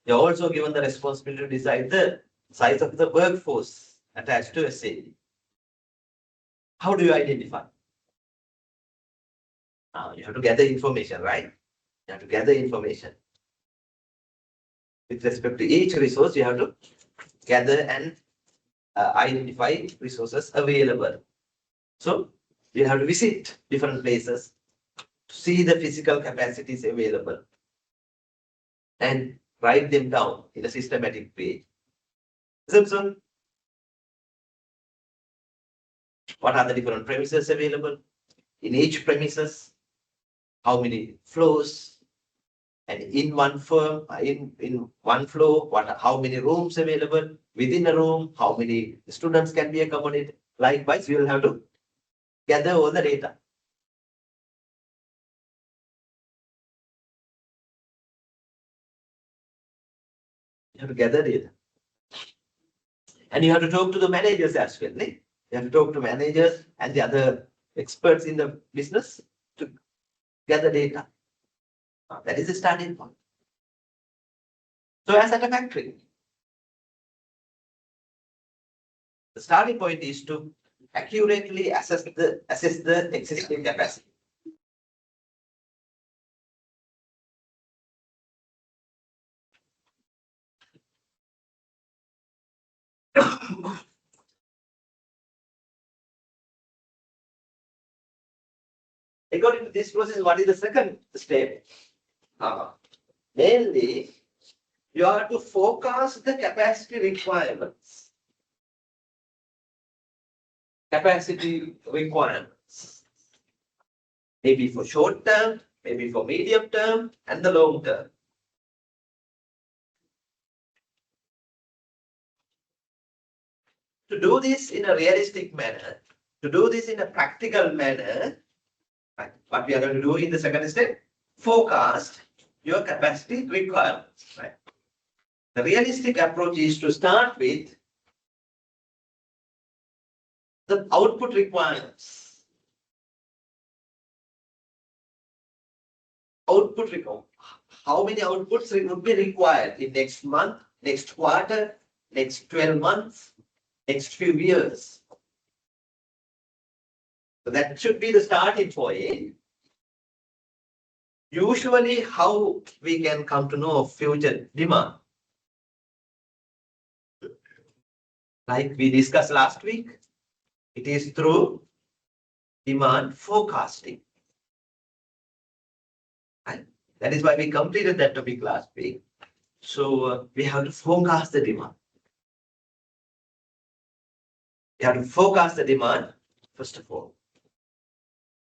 you're also given the responsibility to decide the size of the workforce attached to SA. How do you identify? You have to gather information, right? You have to gather information. With respect to each resource, you have to gather and identify resources available. So you have to visit different places to see the physical capacities available and write them down in a systematic way. So, what are the different premises available? In each premises, how many floors? And in one firm, in one floor, how many rooms available? Within a room, how many students can be accommodated? Likewise, we will have to gather all the data. You have to gather data. And you have to talk to the managers as well. You have to talk to managers and the other experts in the business to gather data. That is the starting point. So as at a factory, the starting point is to accurately assess the existing capacity. According to this process, what is the second step? Mainly, you have to forecast the capacity requirements. Capacity requirements. Maybe for short term, maybe for medium term, and the long term. To do this in a realistic manner, to do this in a practical manner, right, what we are going to do in the second step, forecast your capacity requirements. Right? The realistic approach is to start with the output requirements. Output requirements. How many outputs would be required in next month, next quarter, next 12 months, next few years? So that should be the starting point. Usually, how we can come to know of future demand? Like we discussed last week, it is through demand forecasting. And that is why we completed that topic last week. So we have to forecast the demand. We have to forecast the demand, first of all.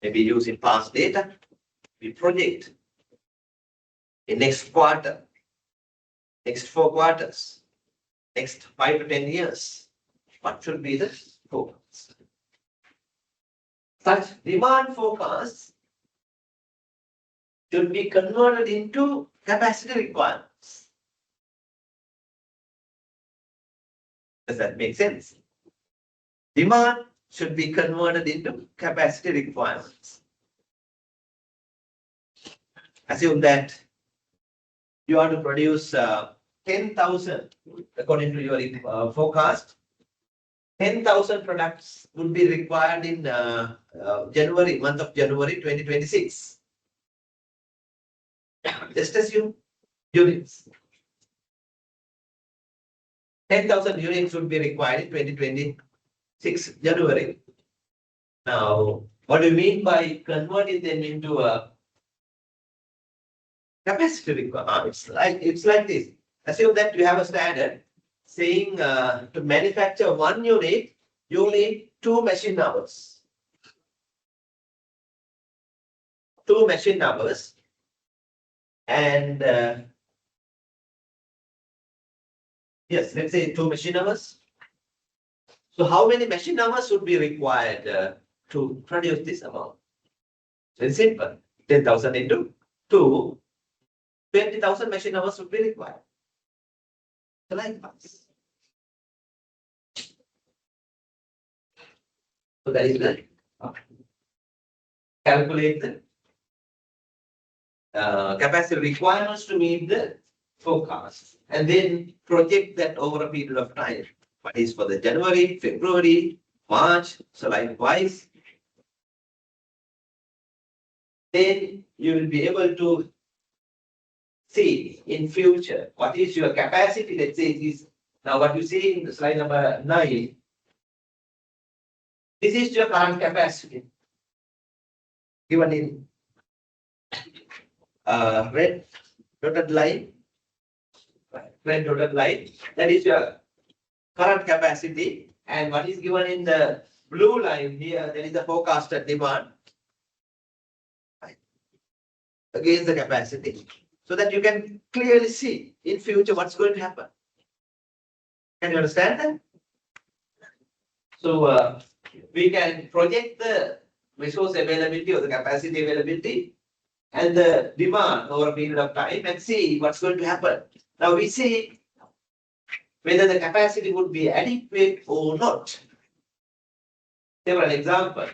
Maybe using past data, we project in next quarter, next 4 quarters, next 5 to 10 years. What should be the forecast? Such demand forecasts should be converted into capacity requirements. Does that make sense? Demand should be converted into capacity requirements. Assume that you are to produce 10,000, according to your forecast, 10,000 products would be required in month of January 2026. Just assume units. 10,000 units would be required in 2026 January. Now, what do you mean by converting them into a capacity requirement? It's like this. Assume that you have a standard saying to manufacture 1 unit, you need 2 machine hours. 2 machine hours. And yes, let's say 2 machine hours. So how many machine hours would be required to produce this amount? Very simple. 10,000 into to 20,000 machine hours would be required. So likewise. So that is the calculate the capacity requirements to meet the forecast and then project that over a period of time. What is for the January, February, March, so likewise. Then you will be able to see in future what is your capacity. Let's say it is now what you see in slide number 9. This is your current capacity given in red dotted line. Red dotted line. That is your current capacity, and what is given in the blue line here, that is the forecasted demand against the capacity, so that you can clearly see in future what's going to happen. Can you understand that? So we can project the resource availability or the capacity availability and the demand over a period of time and see what's going to happen. Now we see whether the capacity would be adequate or not. Several examples.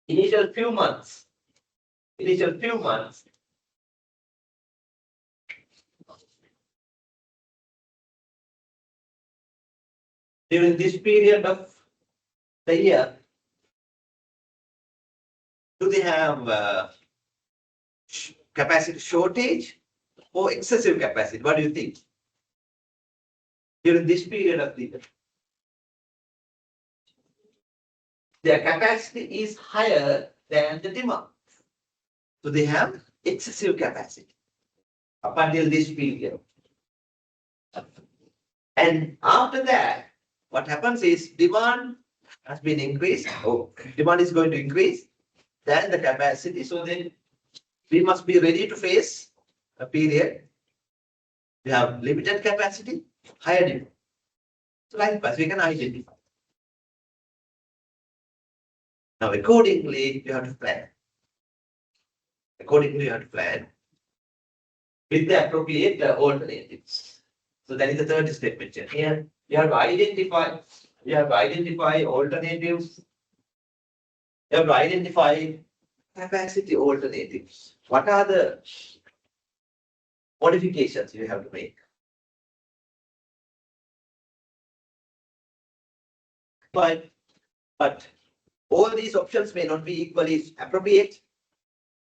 Initial few months. During this period of the year, do they have capacity shortage or excessive capacity? What do you think? During this period of the year, their capacity is higher than the demand. So they have excessive capacity up until this period. And after that, what happens is demand has been increased, or demand is going to increase than the capacity. So then we must be ready to face a period. We have limited capacity, higher demand. So likewise, we can identify. Now, accordingly, you have to plan. Accordingly, you have to plan with the appropriate alternatives. So that is the third statement here. You have to identify. You have to identify alternatives. You have to identify capacity alternatives. What are the modifications you have to make? But all these options may not be equally appropriate.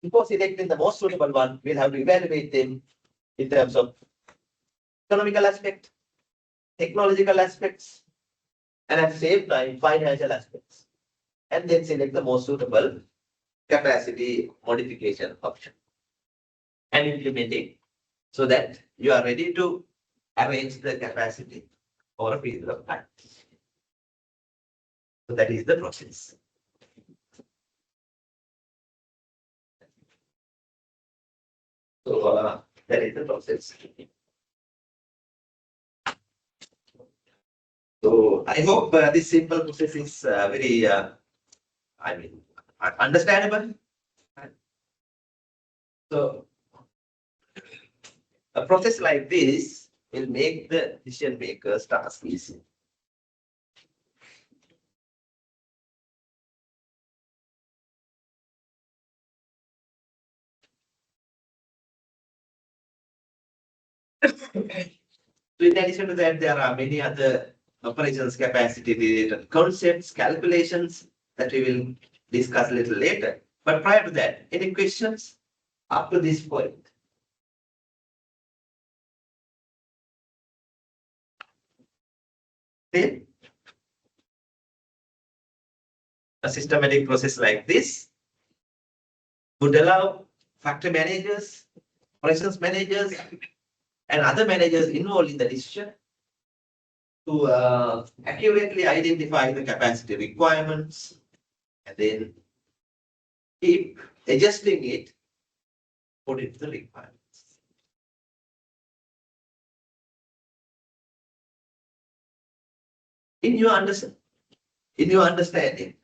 Before selecting the most suitable one, we'll have to evaluate them in terms of economical aspect, technological aspects, and at the same time, financial aspects. And then select the most suitable capacity modification option and implement it so that you are ready to arrange the capacity for a period of time. So that is the process. So that is the process. So I hope this simple process is very, understandable. So a process like this will make the decision maker's task easy. So in addition to that, there are many other operations capacity related concepts, calculations that we will discuss a little later. But prior to that, any questions up to this point? Then a systematic process like this would allow factory managers, operations managers, and other managers involved in the decision to accurately identify the capacity requirements and then keep adjusting it according to the requirements. In your understanding,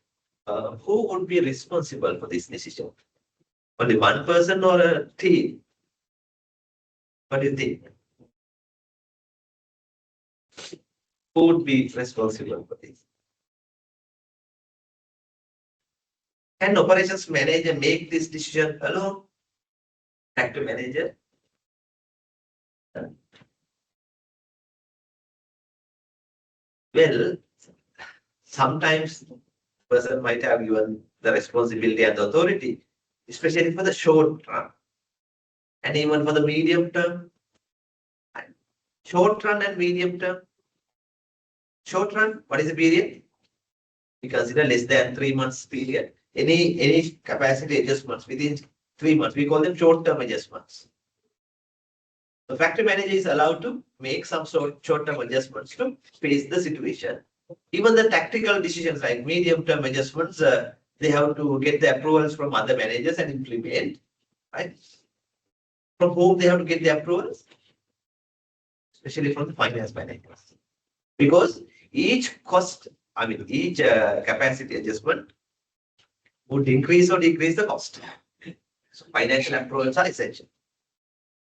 who would be responsible for this decision? Only one person or a team? What do you think? Who would be responsible for this? Can operations manager make this decision alone? Factory manager? Well, sometimes person might have given the responsibility and the authority, especially for the short run and even for the medium term. Short run and medium term. Short run, what is the period? We consider less than 3 months period. Any capacity adjustments within 3 months, we call them short term adjustments. The factory manager is allowed to make some short term adjustments to face the situation. Even the tactical decisions like medium term adjustments, they have to get the approvals from other managers and implement, right? From whom they have to get the approvals? Especially from the finance managers. Because each cost, each capacity adjustment would increase or decrease the cost. So financial approvals are essential.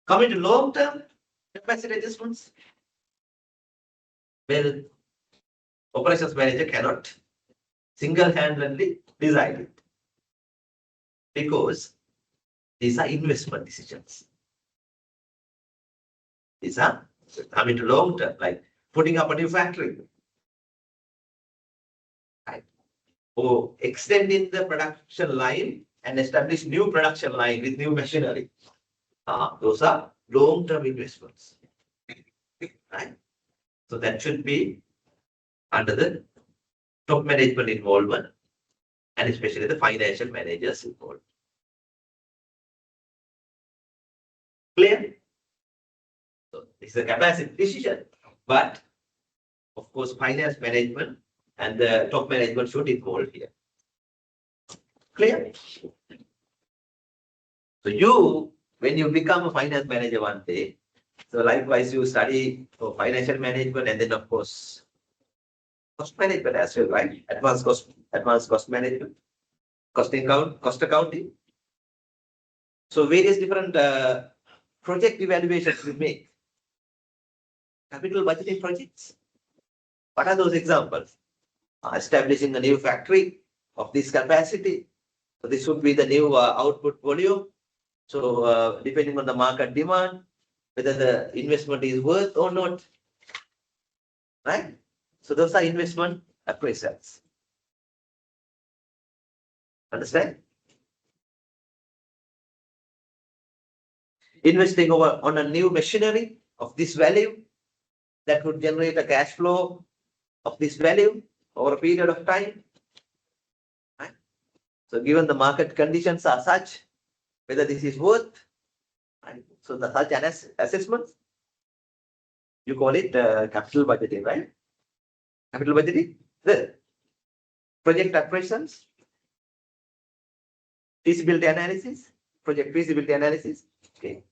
Coming to long-term capacity adjustments, well, operations manager cannot single-handedly decide it because these are investment decisions. These are coming to long-term, like putting up a new factory, right? Or extending the production line and establish new production line with new machinery. Those are long-term investments, right? So that should be under the top management involvement and especially the financial managers involved. Clear? So this is a capacity decision, but of course, finance management and the top management should involve here. Clear? So when you become a finance manager one day, so likewise you study for financial management and then of course cost management as well, right? Advanced cost management, cost accounting. So various different project evaluations we make. Capital budgeting projects. What are those examples? Establishing a new factory of this capacity. So this would be the new output volume. So depending on the market demand, whether the investment is worth or not, right? So those are investment appraisals. Understand? Investing on a new machinery of this value that would generate a cash flow of this value over a period of time. Right? So given the market conditions are such, whether this is worth, right? So the such an assessment, you call it capital budgeting, right? Capital budgeting, the project appraisals, feasibility analysis, project feasibility analysis. Okay.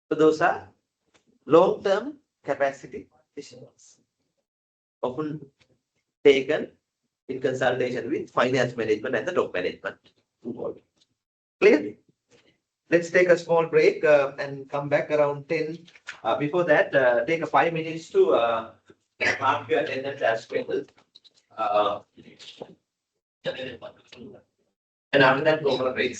So those are long-term capacity decisions, often taken in consultation with finance management and the top management involved. Clear? Let's take a small break and come back around 10. Before that, take a 5 minutes to mark your attendance as well. And after that, go for a break.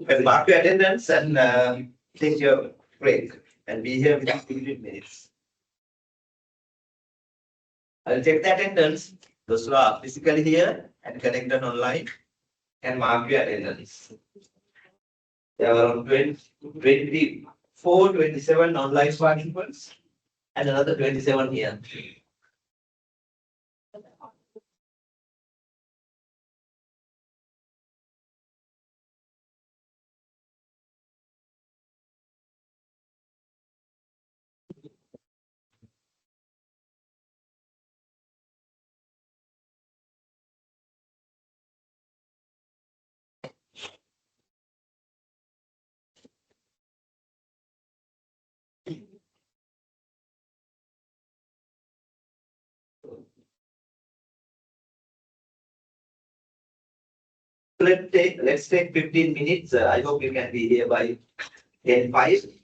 Well, mark your attendance and take your break and be here within 15 minutes. I'll check the attendance. Those who are physically here and connected online can mark your attendance. There are around 24, 27 online participants and another 27 here. Let's take 15 minutes. I hope you can be here by 10:05.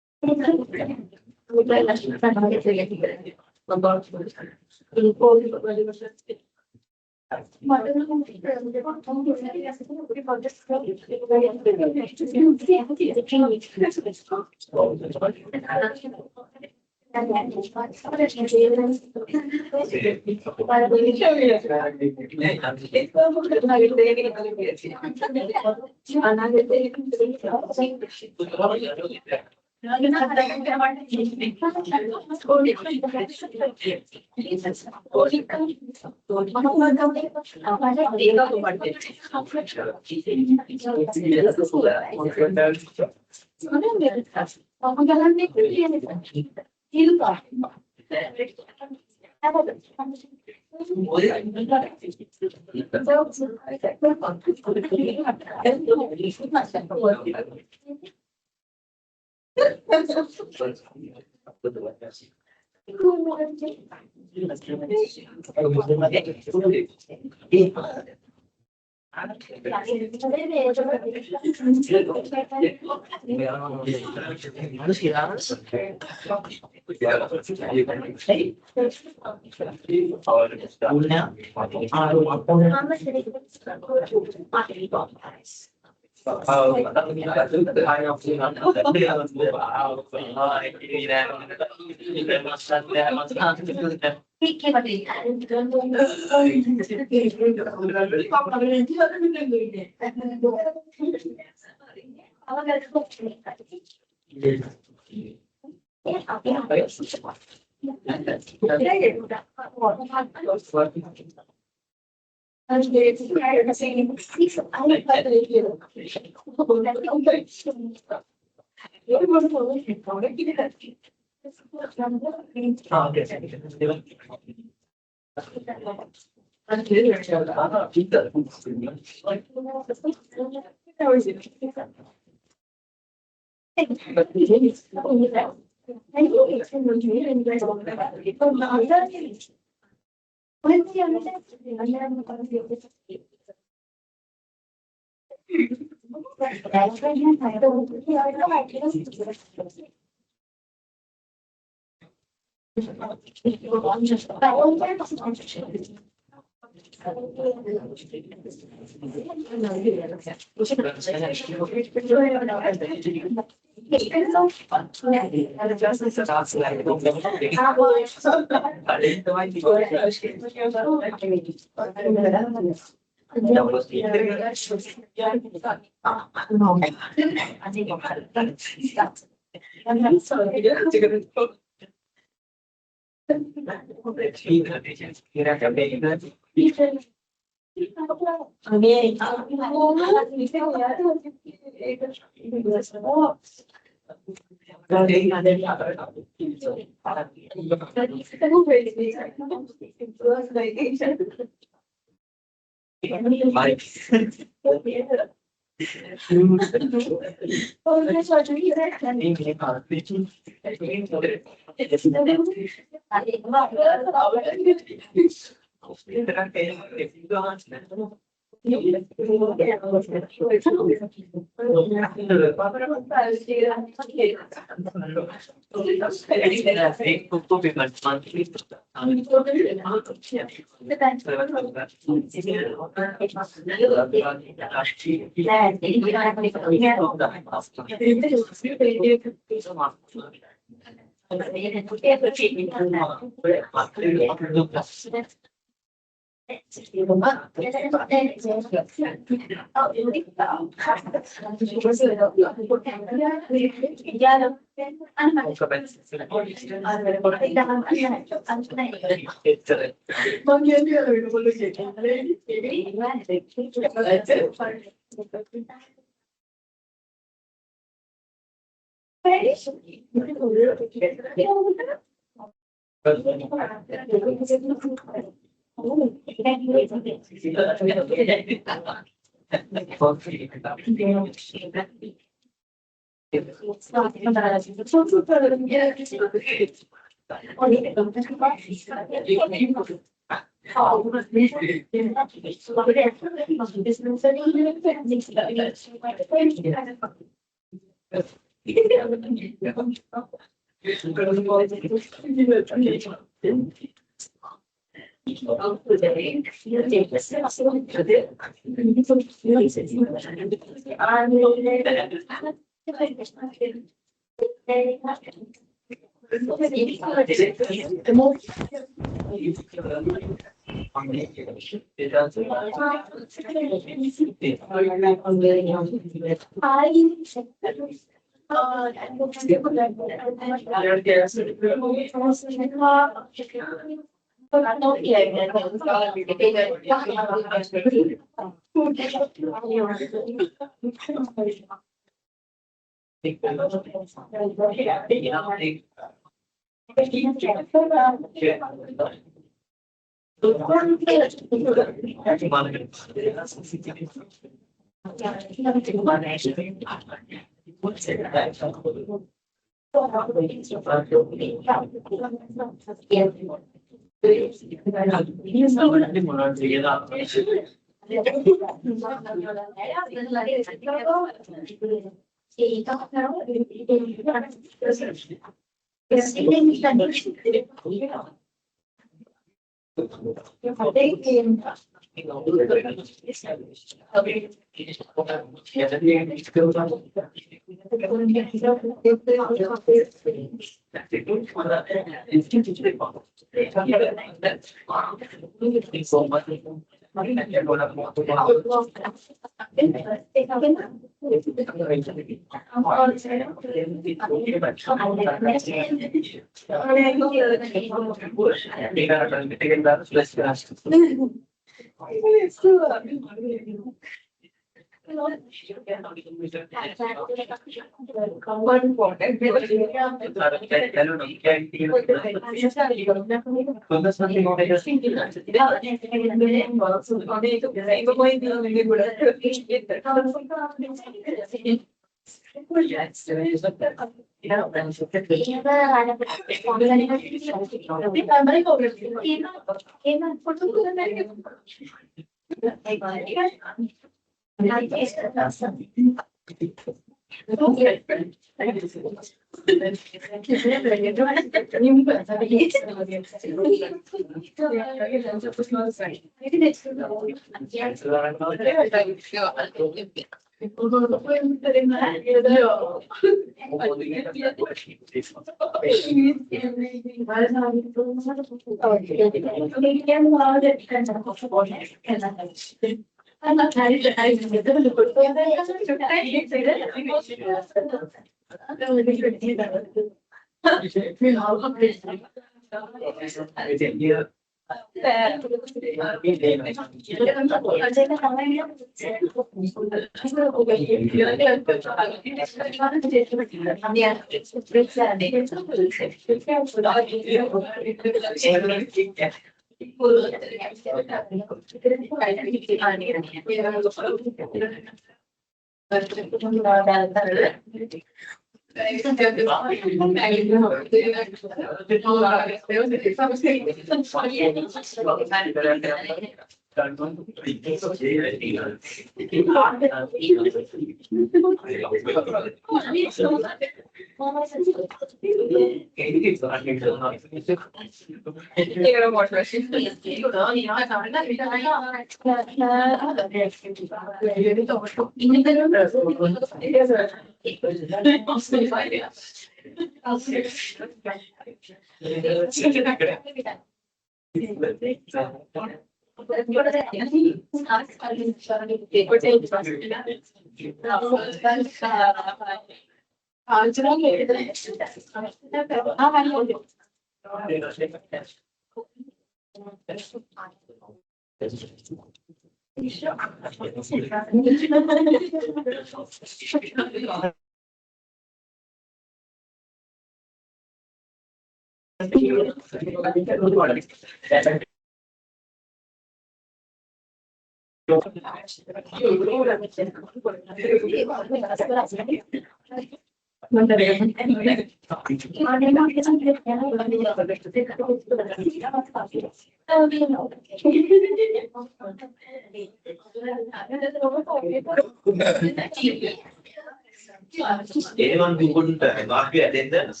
Anyone who wouldn't not be attendance,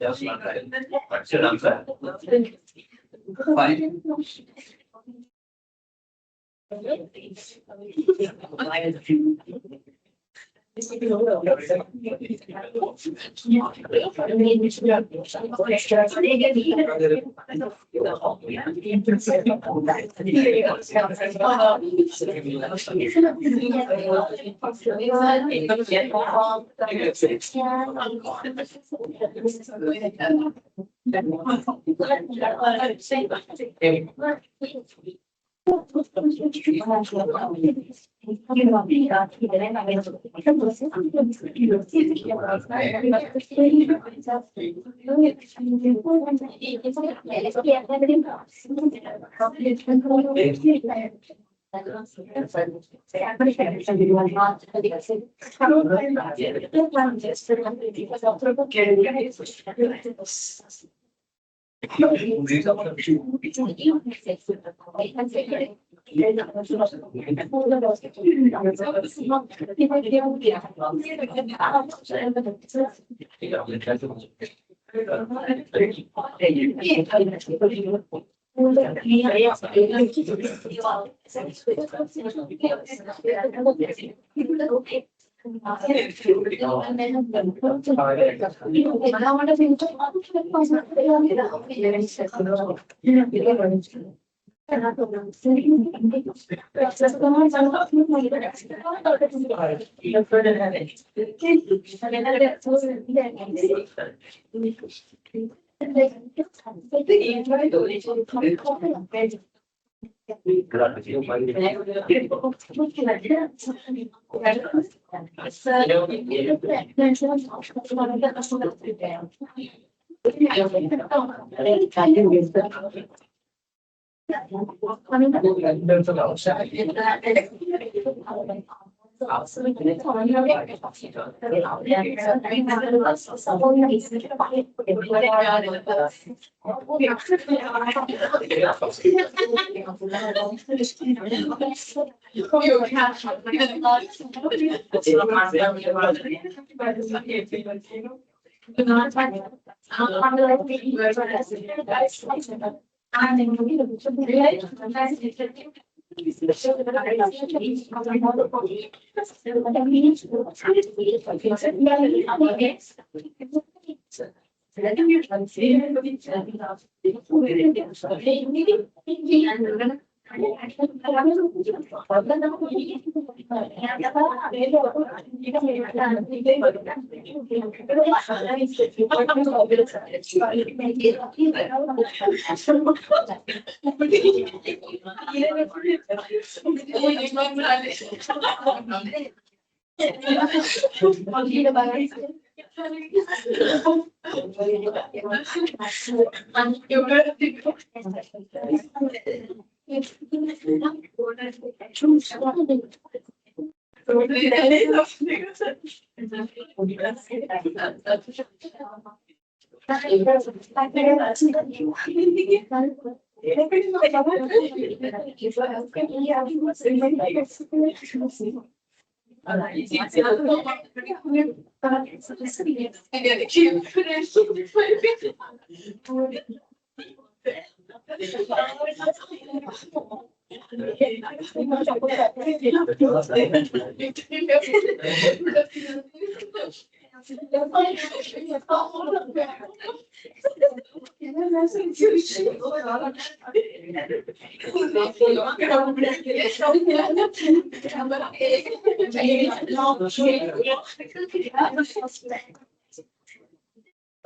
just not right. What's your answer? Fine.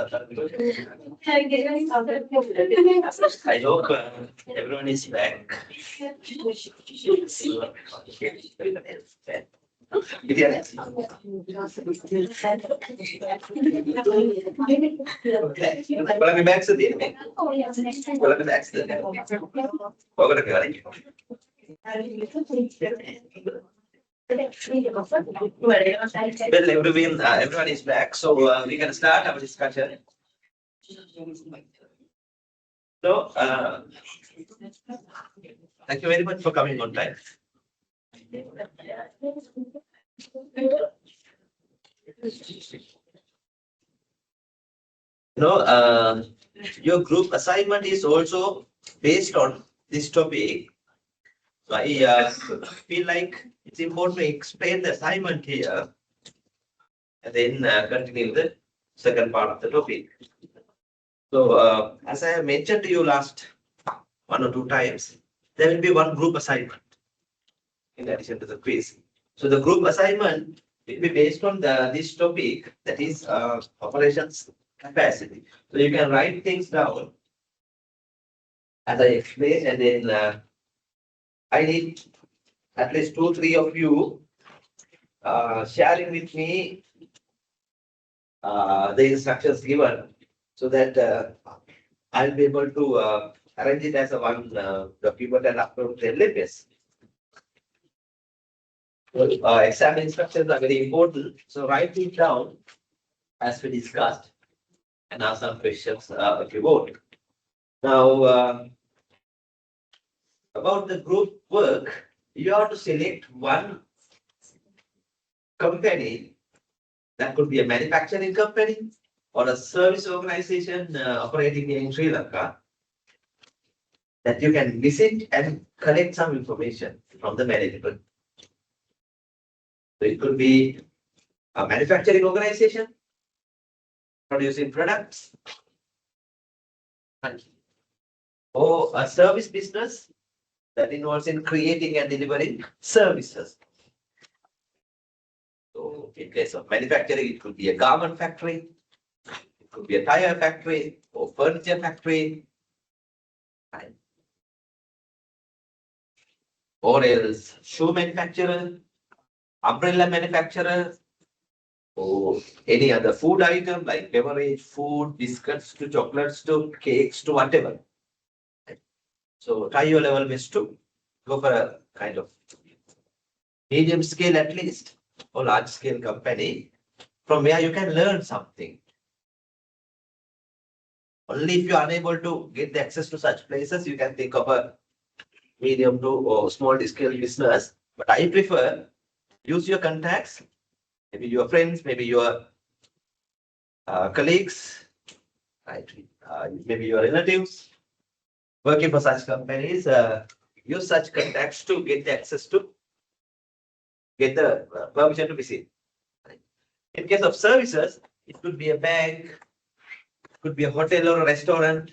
I hope everyone is back. Walang back sa din. Walang back sa din. Wala ka galing. Well, everyone is back, so we can start our discussion. So, thank you very much for coming on time. Your group assignment is also based on this topic. So I feel like it's important to explain the assignment here and then continue the second part of the topic. So as I have mentioned to you last 1 or 2 times, there will be one group assignment in addition to the quiz. So the group assignment will be based on this topic, that is operations capacity. So you can write things down as I explain, and then I need at least 2, 3 of you sharing with me the instructions given so that I'll be able to arrange it as a one document and upload to the LMS. Exam instructions are very important, so write it down as we discussed and ask some questions if you want. Now, about the group work, you have to select one company that could be a manufacturing company or a service organization operating in Sri Lanka that you can visit and collect some information from the management. So it could be a manufacturing organization producing products or a service business that involves in creating and delivering services. So in case of manufacturing, it could be a garment factory, it could be a tire factory or furniture factory, right? Or else shoe manufacturer, umbrella manufacturer, or any other food item like beverage, food, biscuits to chocolates to cakes to whatever. So try your level best to go for a kind of medium scale at least or large scale company from where you can learn something. Only if you are unable to get the access to such places, you can think of a medium to or small scale business. But I prefer use your contacts, maybe your friends, maybe your colleagues, right? Maybe your relatives working for such companies. Use such contacts to get the access to get the permission to visit. In case of services, it could be a bank, it could be a hotel or a restaurant,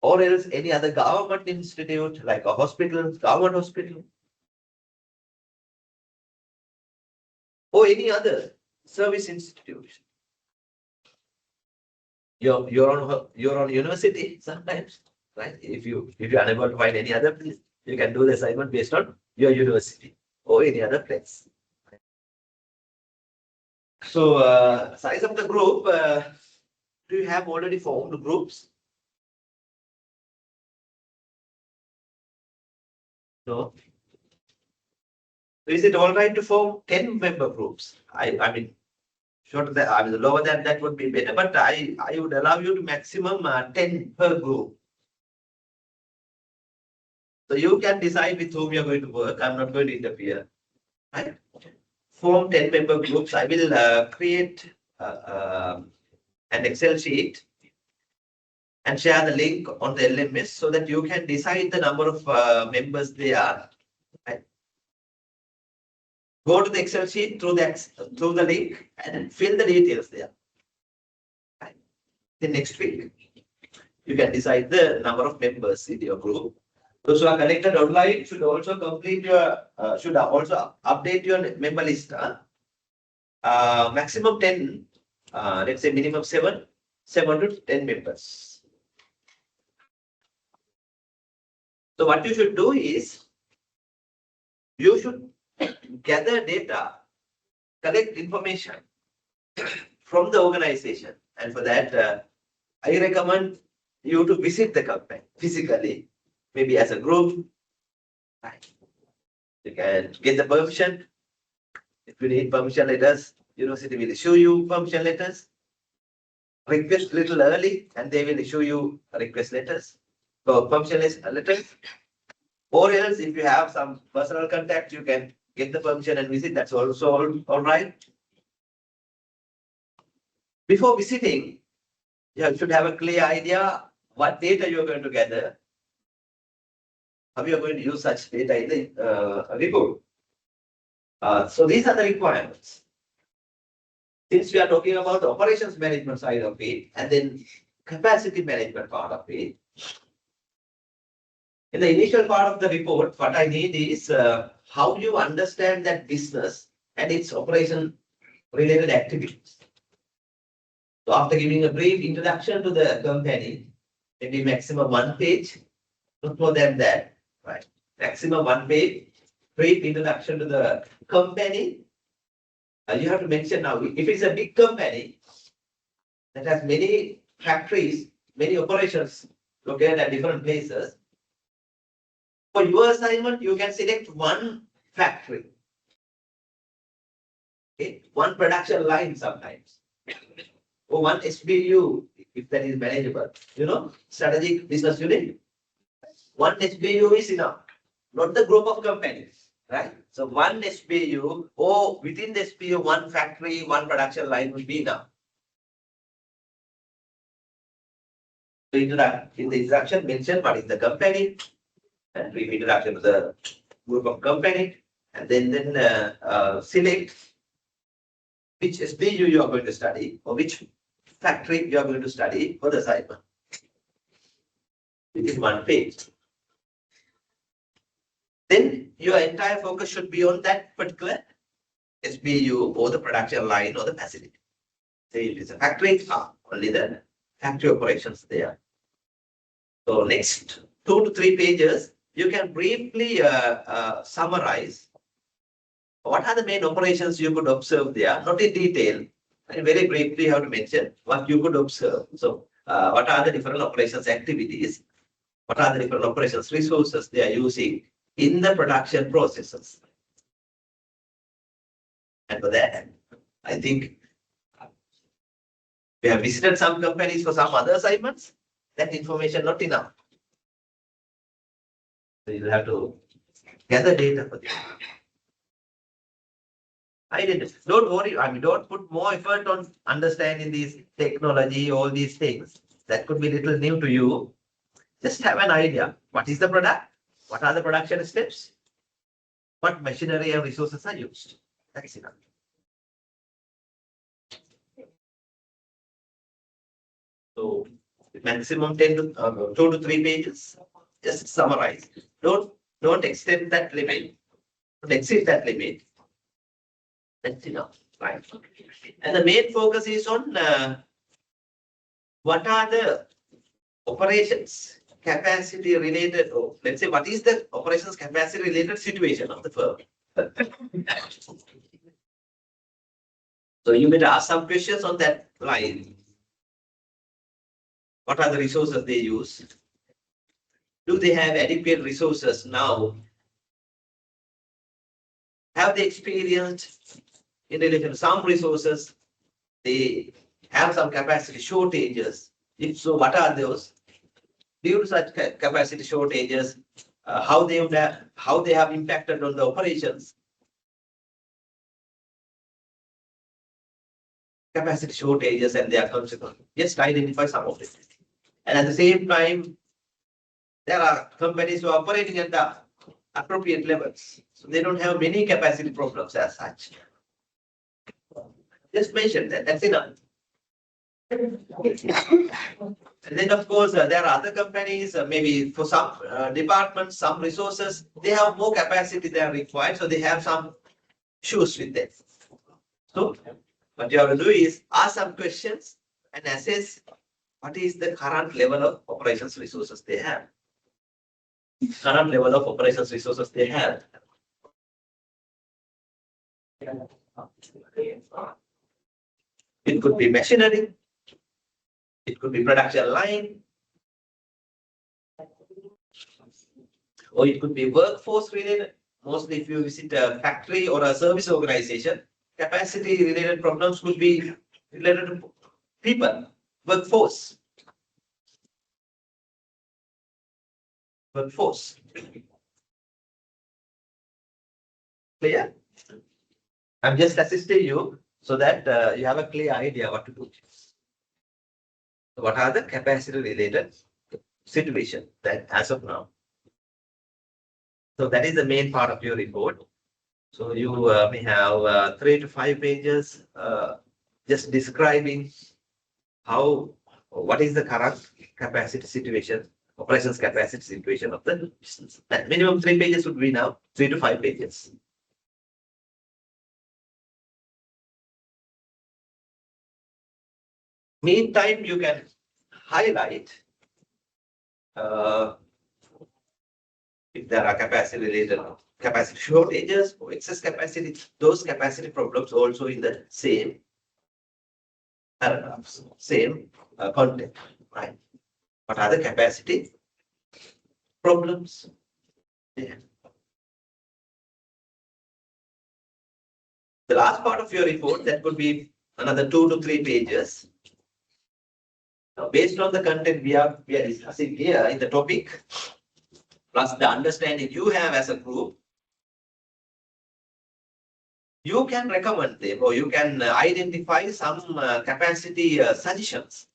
or else any other government institute like a hospital, government hospital, or any other service institution. Your own university sometimes, right? If you're unable to find any other place, you can do the assignment based on your university or any other place. So size of the group, do you have already formed groups? No. Is it all right to form 10-member groups? I mean, shorter than, I mean, lower than that would be better, but I would allow you to maximum 10 per group. So you can decide with whom you're going to work. I'm not going to interfere. Right? Form 10-member groups. I will create an Excel sheet and share the link on the LMS so that you can decide the number of members they are. Right? Go to the Excel sheet through the link and fill the details there. Right? The next week, you can decide the number of members in your group. Those who are connected online should also complete your should also update your member list. Maximum 10, let's say minimum 7 to 10 members. So what you should do is you should gather data, collect information from the organization, and for that I recommend you to visit the company physically, maybe as a group. Right. You can get the permission. If you need permission letters, university will issue you permission letters. Request little early and they will issue you request letters. So permission letters. Or else if you have some personal contact, you can get the permission and visit. That's also all right. Before visiting, you should have a clear idea what data you are going to gather. How you are going to use such data in the report. So these are the requirements. Since we are talking about the operations management side of it and then capacity management part of it, in the initial part of the report, what I need is how you understand that business and its operation related activities. So after giving a brief introduction to the company, maybe maximum 1 page, Not more than that, right? Maximum 1 page, brief introduction to the company. You have to mention now, if it's a big company that has many factories, many operations located at different places, for your assignment, you can select one factory, okay, one production line sometimes, or one SBU, if that is manageable, strategic business unit. One SBU is enough, not the group of companies, right? So one SBU or within the SBU, one factory, one production line will be enough. So in the introduction, mention what is the company, and brief introduction to the group of company, and then select which SBU you are going to study or which factory you are going to study for the assignment within 1 page. Then your entire focus should be on that particular SBU or the production line or the facility. Say it is a factory, only the factory operations there. So next 2 to 3 pages, you can briefly summarize what are the main operations you could observe there, not in detail, and very briefly you have to mention what you could observe. So what are the different operations activities? What are the different operations resources they are using in the production processes? And for that, I think we have visited some companies for some other assignments. That information not enough. So you have to gather data for this. Don't worry, don't put more effort on understanding this technology, all these things. That could be little new to you. Just have an idea. What is the product? What are the production steps? What machinery and resources are used? That's enough. So maximum 2 to 3 pages. Just summarize. Don't extend that limit. Don't exceed that limit. That's enough, right? And the main focus is on what are the operations capacity related, or let's say what is the operations capacity related situation of the firm. So you better ask some questions on that line. What are the resources they use? Do they have adequate resources now? Have they experienced in relation to some resources, they have some capacity shortages? If so, what are those? Due to such capacity shortages, how they have impacted on the operations? Capacity shortages and their consequences. Just identify some of it. And at the same time, there are companies who are operating at the appropriate levels. So they don't have many capacity problems as such. Just mention that, that's enough. And then of course, there are other companies, maybe for some departments, some resources, they have more capacity than required. So they have some issues with that. So what you have to do is ask some questions and assess what is the current level of operations resources they have. Current level of operations resources they have. It could be machinery. It could be production line. Or it could be workforce related. Mostly if you visit a factory or a service organization, capacity related problems could be related to people, workforce. Workforce. Clear? I'm just assisting you so that you have a clear idea what to do. What are the capacity related situation that as of now? So that is the main part of your report. So you may have 3 to 5 pages just describing what is the current capacity situation, operations capacity situation of the business. That minimum 3 pages would be now 3 to 5 pages. Meantime, you can highlight If there are capacity shortages or excess capacity, those capacity problems also in the same paragraphs, same content, right? What are the capacity problems? Yeah. The last part of your report, that could be another 2 to 3 pages. Now, based on the content we are discussing here in the topic, plus the understanding you have as a group, you can recommend them or you can identify some capacity suggestions,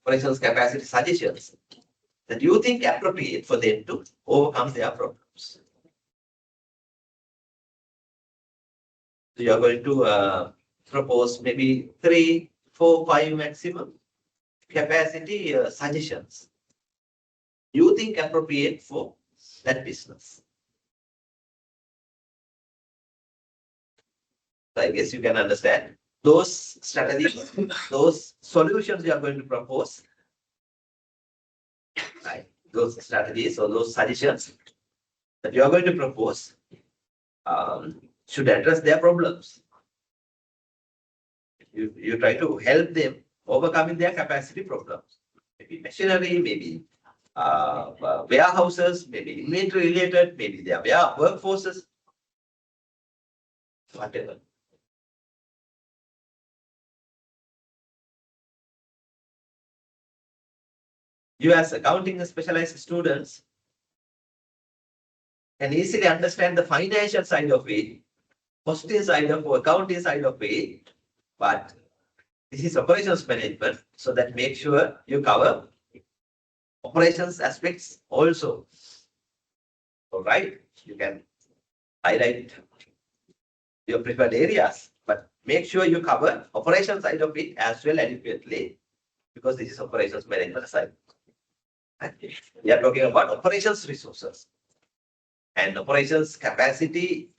for instance, capacity suggestions that you think appropriate for them to overcome their problems. So you are going to propose maybe 3, 4, 5 maximum capacity suggestions you think appropriate for that business. So I guess you can understand those strategies, those solutions you are going to propose, right? Those strategies or those suggestions that you are going to propose should address their problems. You try to help them overcoming their capacity problems. Maybe machinery, maybe warehouses, maybe inventory related, maybe their workforces, whatever. You as accounting specialized students can easily understand the financial side of it, costing side of accounting side of it, but this is operations management, so that make sure you cover operations aspects also. All right, you can highlight your preferred areas, but make sure you cover operations side of it as well adequately, because this is operations management side. We are talking about operations resources and operations capacity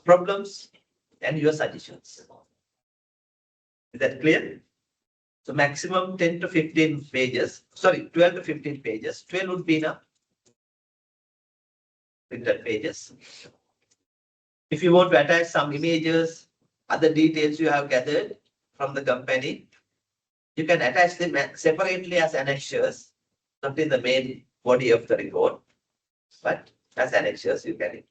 problems and your suggestions. Is that clear? So maximum 10 to 15 pages, sorry, 12 to 15 pages. 12 would be enough. Printed pages. If you want to attach some images, other details you have gathered from the company, you can attach them separately as annexures, not in the main body of the report, but as annexures you can.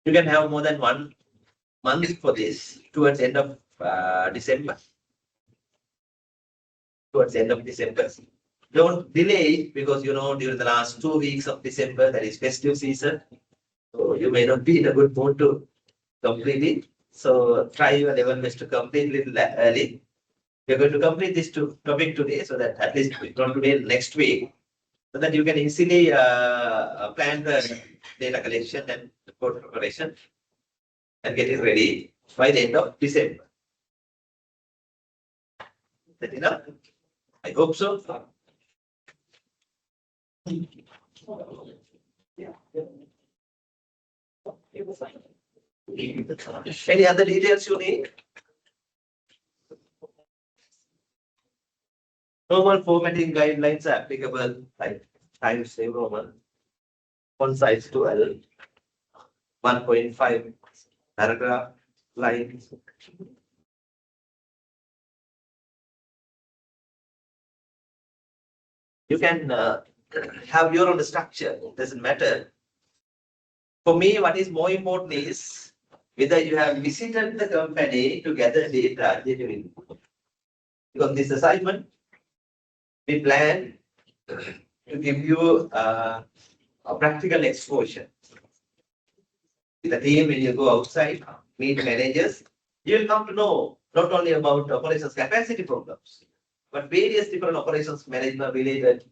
You can have more than 1 month for this towards end of December. Towards end of December. Don't delay it, because during the last 2 weeks of December, that is festive season. So you may not be in a good mood to complete it. So try your level best to complete little early. We're going to complete this topic today, so that at least not today, next week, so that you can easily plan the data collection and report preparation and get it ready by the end of December. Is that enough? I hope so. Any other details you need? Normal formatting guidelines are applicable, like Times New Roman, font size 12, 1.5 paragraph lines. You can have your own structure, it doesn't matter. For me, what is more important is whether you have visited the company to gather data genuinely. Because this assignment, we plan to give you a practical exposure. With the team, when you go outside, meet managers, you will come to know not only about operations capacity problems, but various different operations management related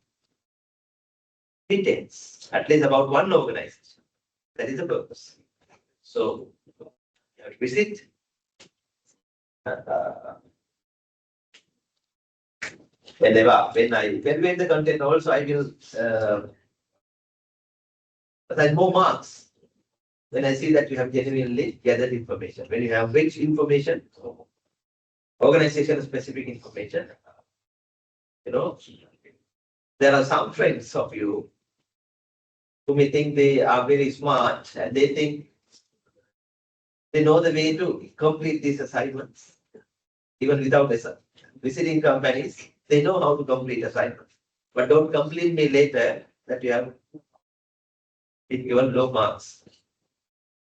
details, at least about one organization. That is the purpose. So, you have to visit. When I evaluate the content, also I will assign more marks when I see that you have genuinely gathered information. When you have rich information, organization specific information, you know, there are some friends of you who may think they are very smart and they think they know the way to complete these assignments, even without visiting companies. They know how to complete assignments. But don't complain me later that you have been given low marks.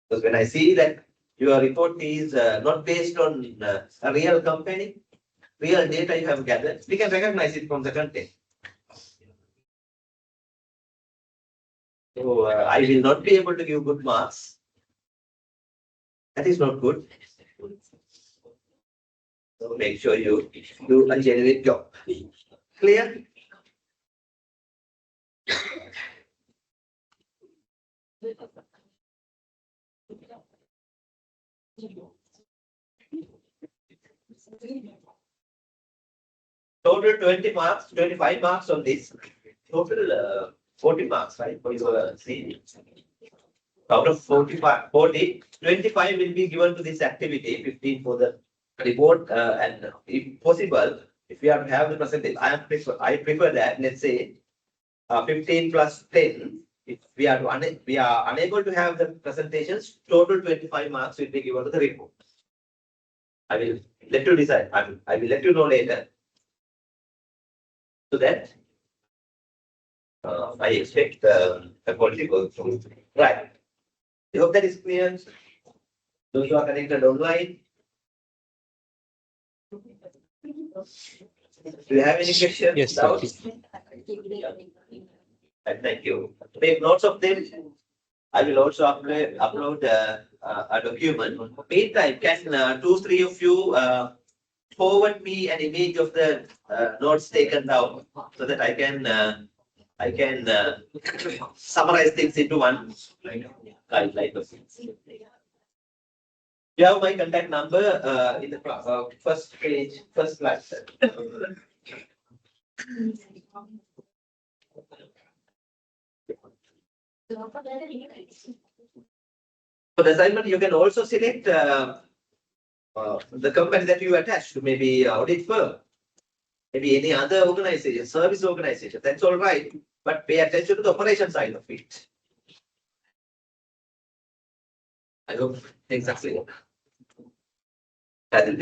Because when I see that your report is not based on a real company, real data you have gathered, we can recognize it from the content. So I will not be able to give good marks. That is not good. So make sure you do a genuine job. Clear? Total 20 marks, 25 marks on this. Total 40 marks, right? For your C. Out of 45, 40, 25 will be given to this activity, 15 for the report, and if possible, if we have to have the percentage, I prefer that, let's say, 15 plus 10. If we are unable to have the presentations, total 25 marks will be given to the report. I will let you decide. I will let you know later. So that I expect the quality goes through. Right. I hope that is clear. Those who are connected online. Do you have any questions? Yes, sir. Doubts? Thank you. Take notes of them. I will also upload a document. Meantime, can 2-3 of you forward me an image of the notes taken down so that I can summarize things into one guideline. You have my contact number in the first page, first slide. For the assignment, you can also select the company that you attach to, maybe audit firm, maybe any other organization, service organization. That's all right, but pay attention to the operation side of it. I hope exactly. Okay,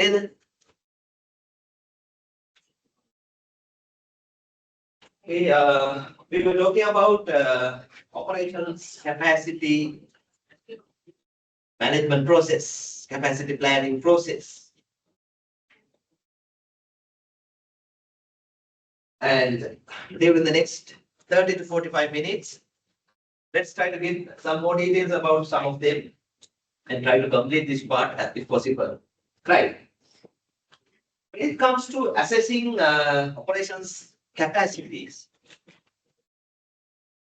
we were talking about operations capacity management process, capacity planning process. And during the next 30 to 45 minutes, let's try to get some more details about some of them and try to complete this part if possible. Right. When it comes to assessing operations capacities,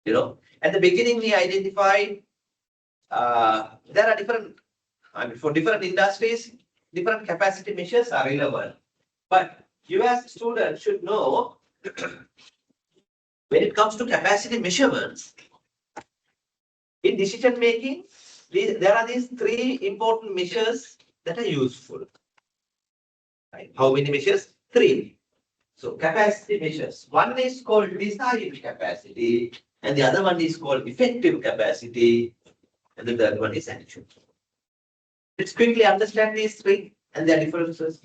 at the beginning we identified there are different, for different industries, different capacity measures are relevant. But you as a student should know when it comes to capacity measurements, in decision making, there are these 3 important measures that are useful. Right? How many measures? 3. So capacity measures. One is called design capacity, and the other one is called effective capacity, and the third one is actual. Let's quickly understand these 3 and their differences.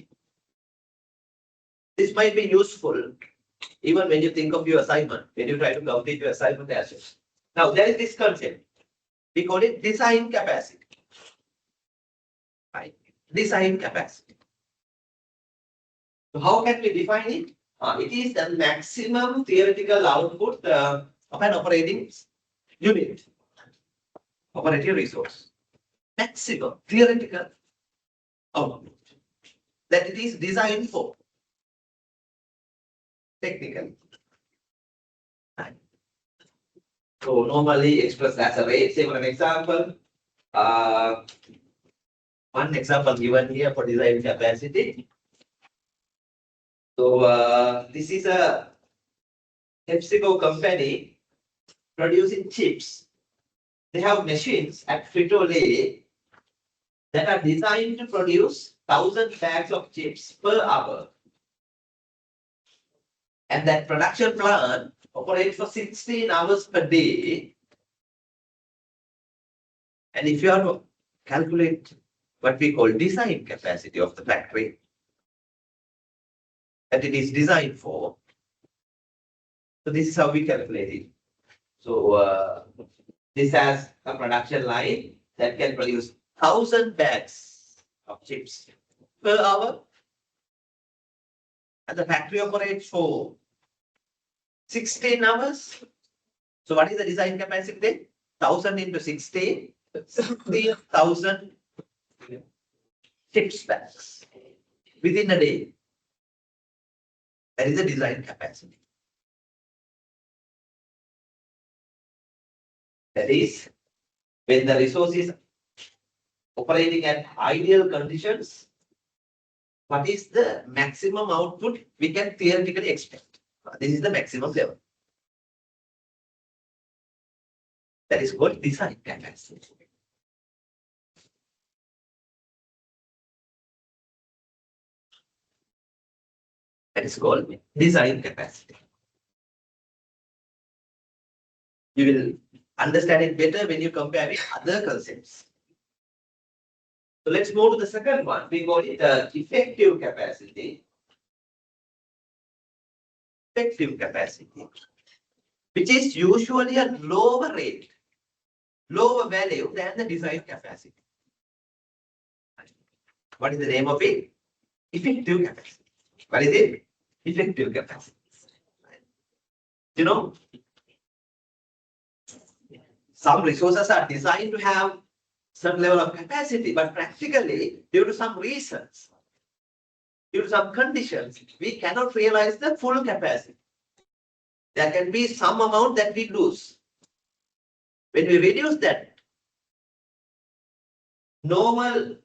This might be useful even when you think of your assignment, when you try to complete your assignment as well. Now, there is this concept. We call it design capacity. Right? Design capacity. So how can we define it? It is the maximum theoretical output of an operating unit, operating resource. Maximum theoretical output that it is designed for. Technically. Right. So normally expressed as a rate. Say for an example, one example given here for design capacity. So this is a PepsiCo company producing chips. They have machines at Frito-Lay that are designed to produce 1,000 bags of chips per hour. And that production plant operates for 16 hours per day. And if you are to calculate what we call design capacity of the factory that it is designed for, so this is how we calculate it. So this has a production line that can produce 1,000 bags of chips per hour. And the factory operates for 16 hours. So what is the design capacity then? 1,000 into 16, 16,000 chips bags within a day. That is the design capacity. That is, when the resource is operating at ideal conditions, what is the maximum output we can theoretically expect? This is the maximum level. That is called design capacity. That is called design capacity. You will understand it better when you compare with other concepts. So let's move to the second one. We call it effective capacity. Effective capacity, which is usually a lower rate, lower value than the design capacity. What is the name of it? Effective capacity. What is it? Effective capacity. You know, some resources are designed to have certain level of capacity, but practically, due to some reasons, due to some conditions, we cannot realize the full capacity. There can be some amount that we lose. When we reduce that normal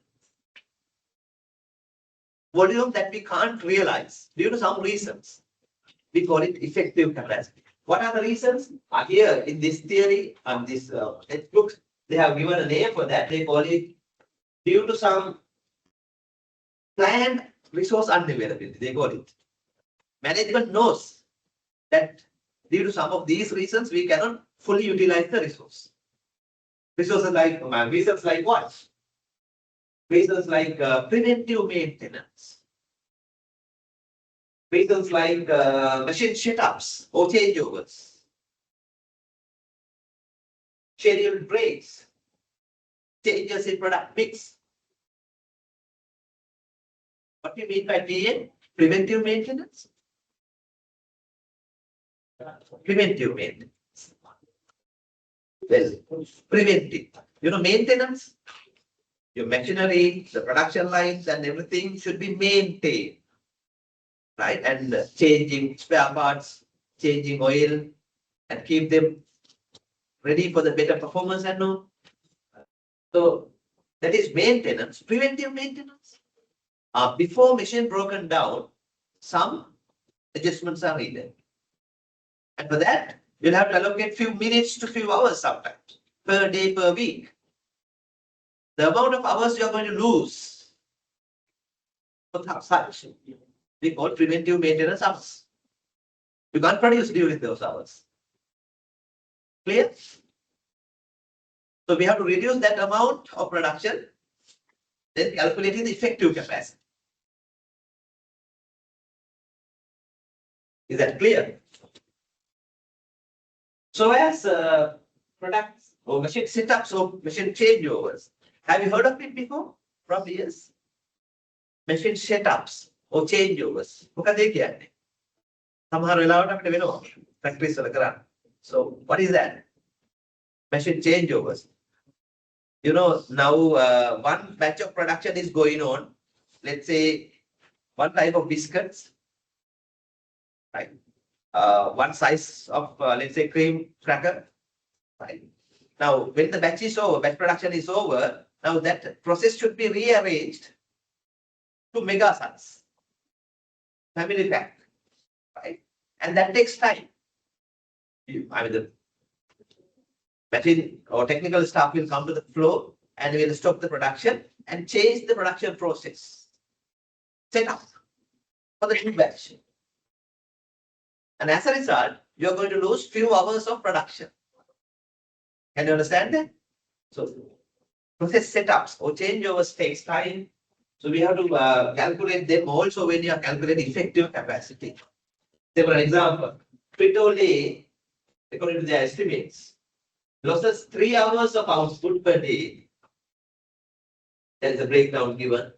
volume that we can't realize due to some reasons, we call it effective capacity. What are the reasons? Here in this theory and this textbooks, they have given a name for that. They call it due to some planned resource unavailability. They call it. Management knows that due to some of these reasons, we cannot fully utilize the resource. Resources like what? Reasons like preventive maintenance. Reasons like machine shut-ups or changeovers. Scheduled breaks. Changes in product mix. What do you mean by PM? Preventive maintenance? Preventive maintenance. Well, preventive. You know, maintenance? Your machinery, the production lines and everything should be maintained. Right? And changing spare parts, changing oil, and keep them ready for the better performance and all. So that is maintenance, preventive maintenance. Before machine broken down, some adjustments are needed. And for that, you'll have to allocate few minutes to few hours sometimes, per day, per week. The amount of hours you're going to lose for such, we call preventive maintenance hours. You can't produce during those hours. Clear? So we have to reduce that amount of production, then calculating the effective capacity. Is that clear? So as products or machine setups or machine changeovers, have you heard of it before? From years? Machine setups or changeovers. මොකද ඒ කියන්නේ? සමහර වෙලාවට අපිට වෙනවා factories වල කරන්න. So what is that? Machine changeovers. You know, now one batch of production is going on. Let's say one type of biscuits, right? One size of let's say cream cracker, right? Now, when the batch is over, batch production is over, now that process should be rearranged to mega size, family pack, right? And that takes time. I mean, machine or technical staff will come to the floor and will stop the production and change the production process. Set up for the new batch. And as a result, you are going to lose few hours of production. Can you understand that? So process setups or changeovers takes time. So we have to calculate them also when you are calculating effective capacity. Say for an example, Frito-Lay, according to their estimates, losses 3 hours of output per day. There is a breakdown given.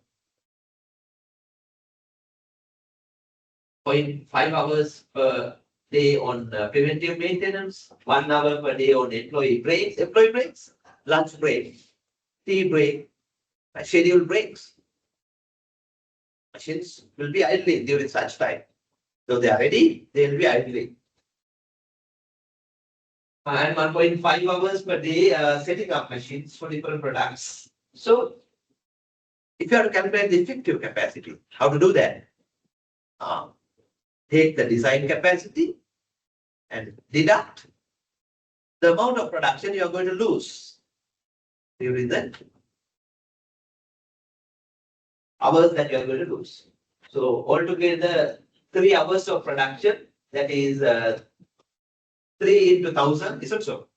0.5 hours per day on preventive maintenance, 1 hour per day on employee breaks, lunch break, tea break, scheduled breaks. Machines will be idling during such time. So they are ready, they will be idling. And 1.5 hours per day setting up machines for different products. So if you have to calculate the effective capacity, how to do that? Take the design capacity and deduct the amount of production you are going to lose during the hours that you are going to lose. So altogether 3 hours of production, that is 3 into 1000, isn't so?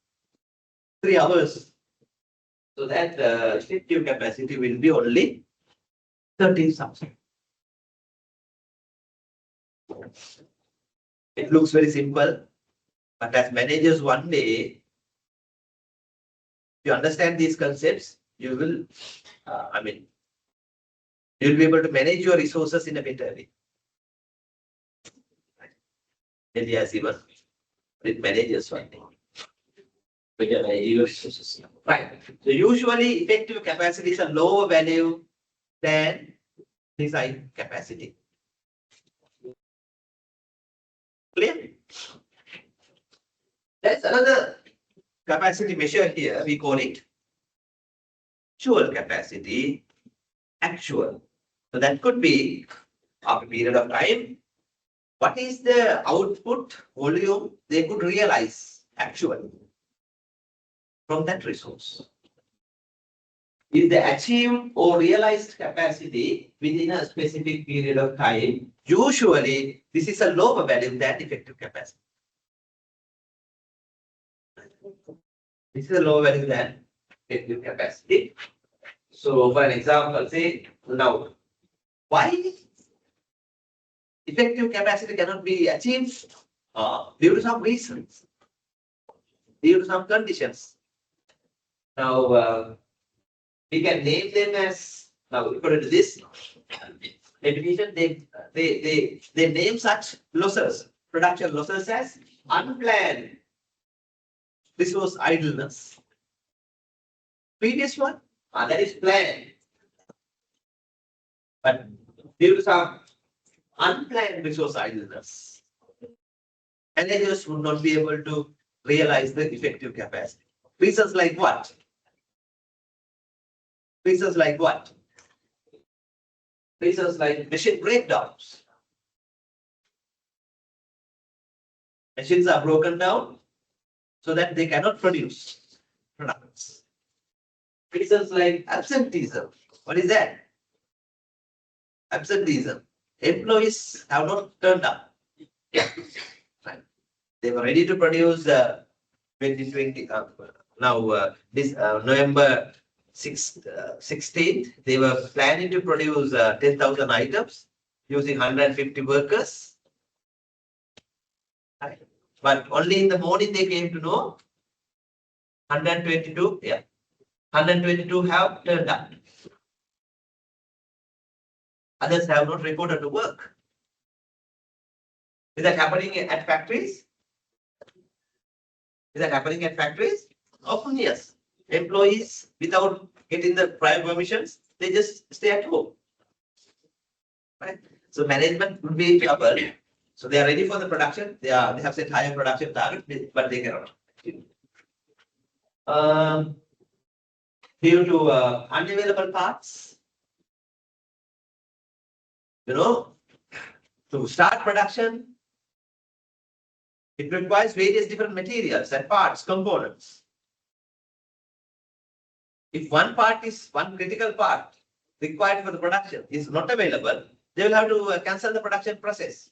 3 hours. So that effective capacity will be only 30,000. It looks very simple, but as managers one day, if you understand these concepts, you will, you'll be able to manage your resources in a better way. Yes, even with managers one day. Right. So usually effective capacity is a lower value than design capacity. Clear? There's another capacity measure here. We call it actual capacity. Actual. So that could be after a period of time. What is the output volume they could realize actually from that resource? Is the achieved or realized capacity within a specific period of time? Usually, this is a lower value than effective capacity. This is a lower value than effective capacity. So, for an example, say now, why effective capacity cannot be achieved? Due to some reasons, due to some conditions. Now, we can name them as, now according to this definition, they name such losses, production losses as unplanned resource idleness. Previous one, that is planned. But due to some unplanned resource idleness, managers would not be able to realize the effective capacity. Reasons like what? Reasons like what? Reasons like machine breakdowns. Machines are broken down so that they cannot produce products. Reasons like absenteeism. What is that? Absenteeism. Employees have not turned up. Right. They were ready to produce 2020. This November 16th, they were planning to produce 10,000 items using 150 workers. Right. But only in the morning they came to know 122, 122 have turned up. Others have not reported to work. Is that happening at factories? Is that happening at factories? Often, yes. Employees, without getting the prior permissions, they just stay at home. Right? So management would be in trouble. So they are ready for the production. They have set higher production target, but they cannot. Due to unavailable parts, to start production, it requires various different materials and parts, components. If one critical part required for the production is not available, they will have to cancel the production process.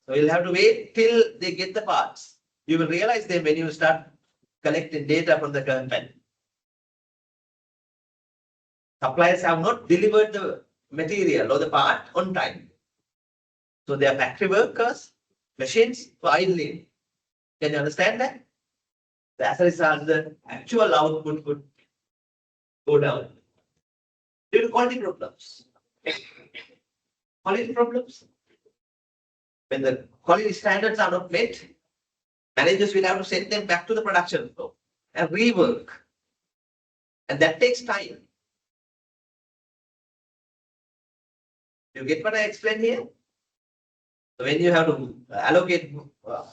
So you'll have to wait till they get the parts. You will realize them when you start collecting data from the company. Suppliers have not delivered the material or the part on time. So they are factory workers, machines for idling. Can you understand that? So as a result, the actual output could go down due to quality problems. Quality problems. When the quality standards are not met, managers will have to send them back to the production floor and rework. And that takes time. You get what I explained here? So when you have to allocate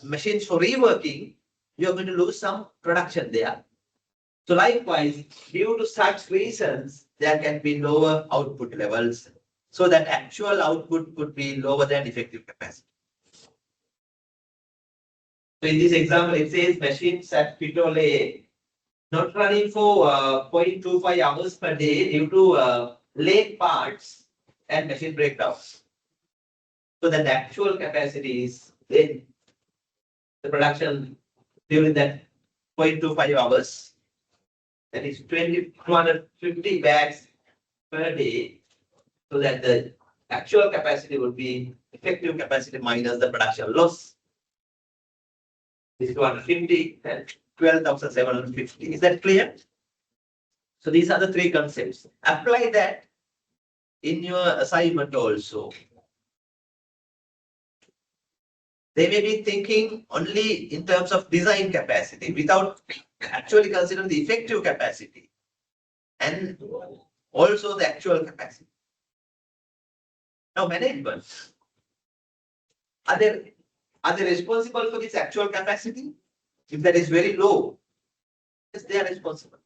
machines for reworking, you're going to lose some production there. So likewise, due to such reasons, there can be lower output levels so that actual output could be lower than effective capacity. So in this example, it says machines at Pitole A not running for 0.25 hours per day due to late parts and machine breakdowns. So that the actual capacity is then the production during that 0.25 hours, that is 250 bags per day, so that the actual capacity would be effective capacity minus the production loss. This is 250 and 12,750. Is that clear? So these are the three concepts. Apply that in your assignment also. They may be thinking only in terms of design capacity without actually considering the effective capacity and also the actual capacity. Now, management, are they responsible for this actual capacity? If that is very low, yes, they are responsible.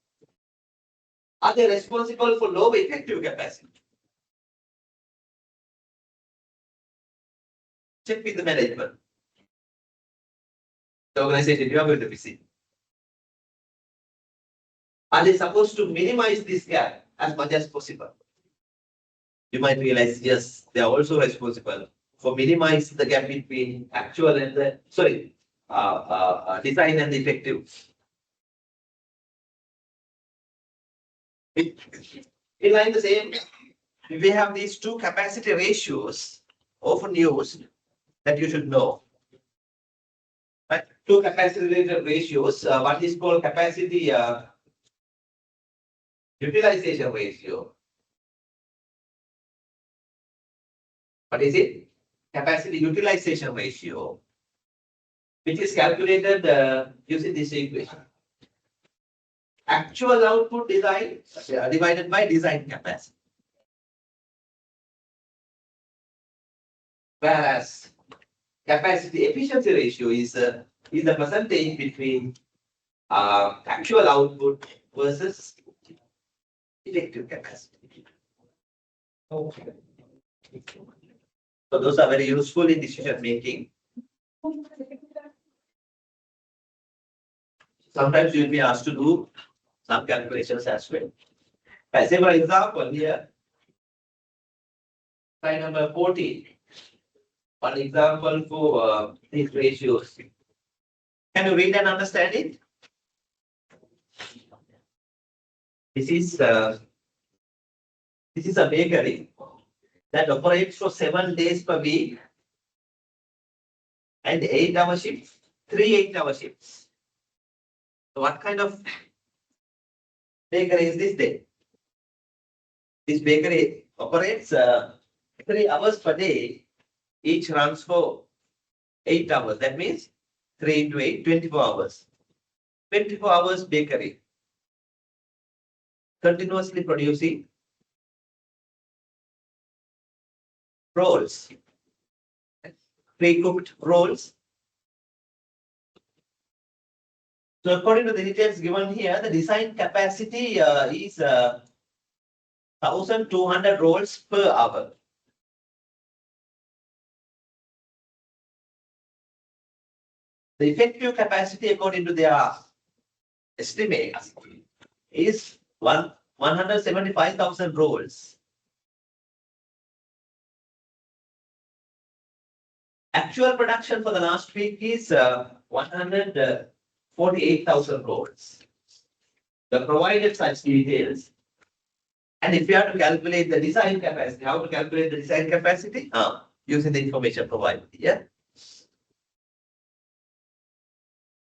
Are they responsible for low effective capacity? Check with the management. The organization you are going to visit. Are they supposed to minimize this gap as much as possible? You might realize, yes, they are also responsible for minimize the gap between actual and the design and the effective. In line the same, we have these two capacity ratios often used that you should know. Right? Two capacity ratios. One is called capacity utilization ratio. What is it? Capacity utilization ratio, which is calculated using this equation. Actual output design divided by design capacity. Whereas capacity efficiency ratio is the percentage between actual output versus effective capacity. Okay. So those are very useful in decision making. Sometimes you will be asked to do some calculations as well. Let's say, for example, here, slide number 14. One example for these ratios. Can you read and understand it? This is a bakery that operates for 7 days per week and 8-hour shifts, 3 8-hour shifts. So what kind of bakery is this then? This bakery operates 3 hours per day, each runs for 8 hours. That means 3 into 8, 24 hours. 24 hours bakery, continuously producing rolls, pre-cooked rolls. So according to the details given here, the design capacity is 1,200 rolls per hour. The effective capacity according to their estimates is 175,000 rolls. Actual production for the last week is 148,000 rolls. The provided such details. And if you have to calculate the design capacity, how to calculate the design capacity? Using the information provided. Yeah.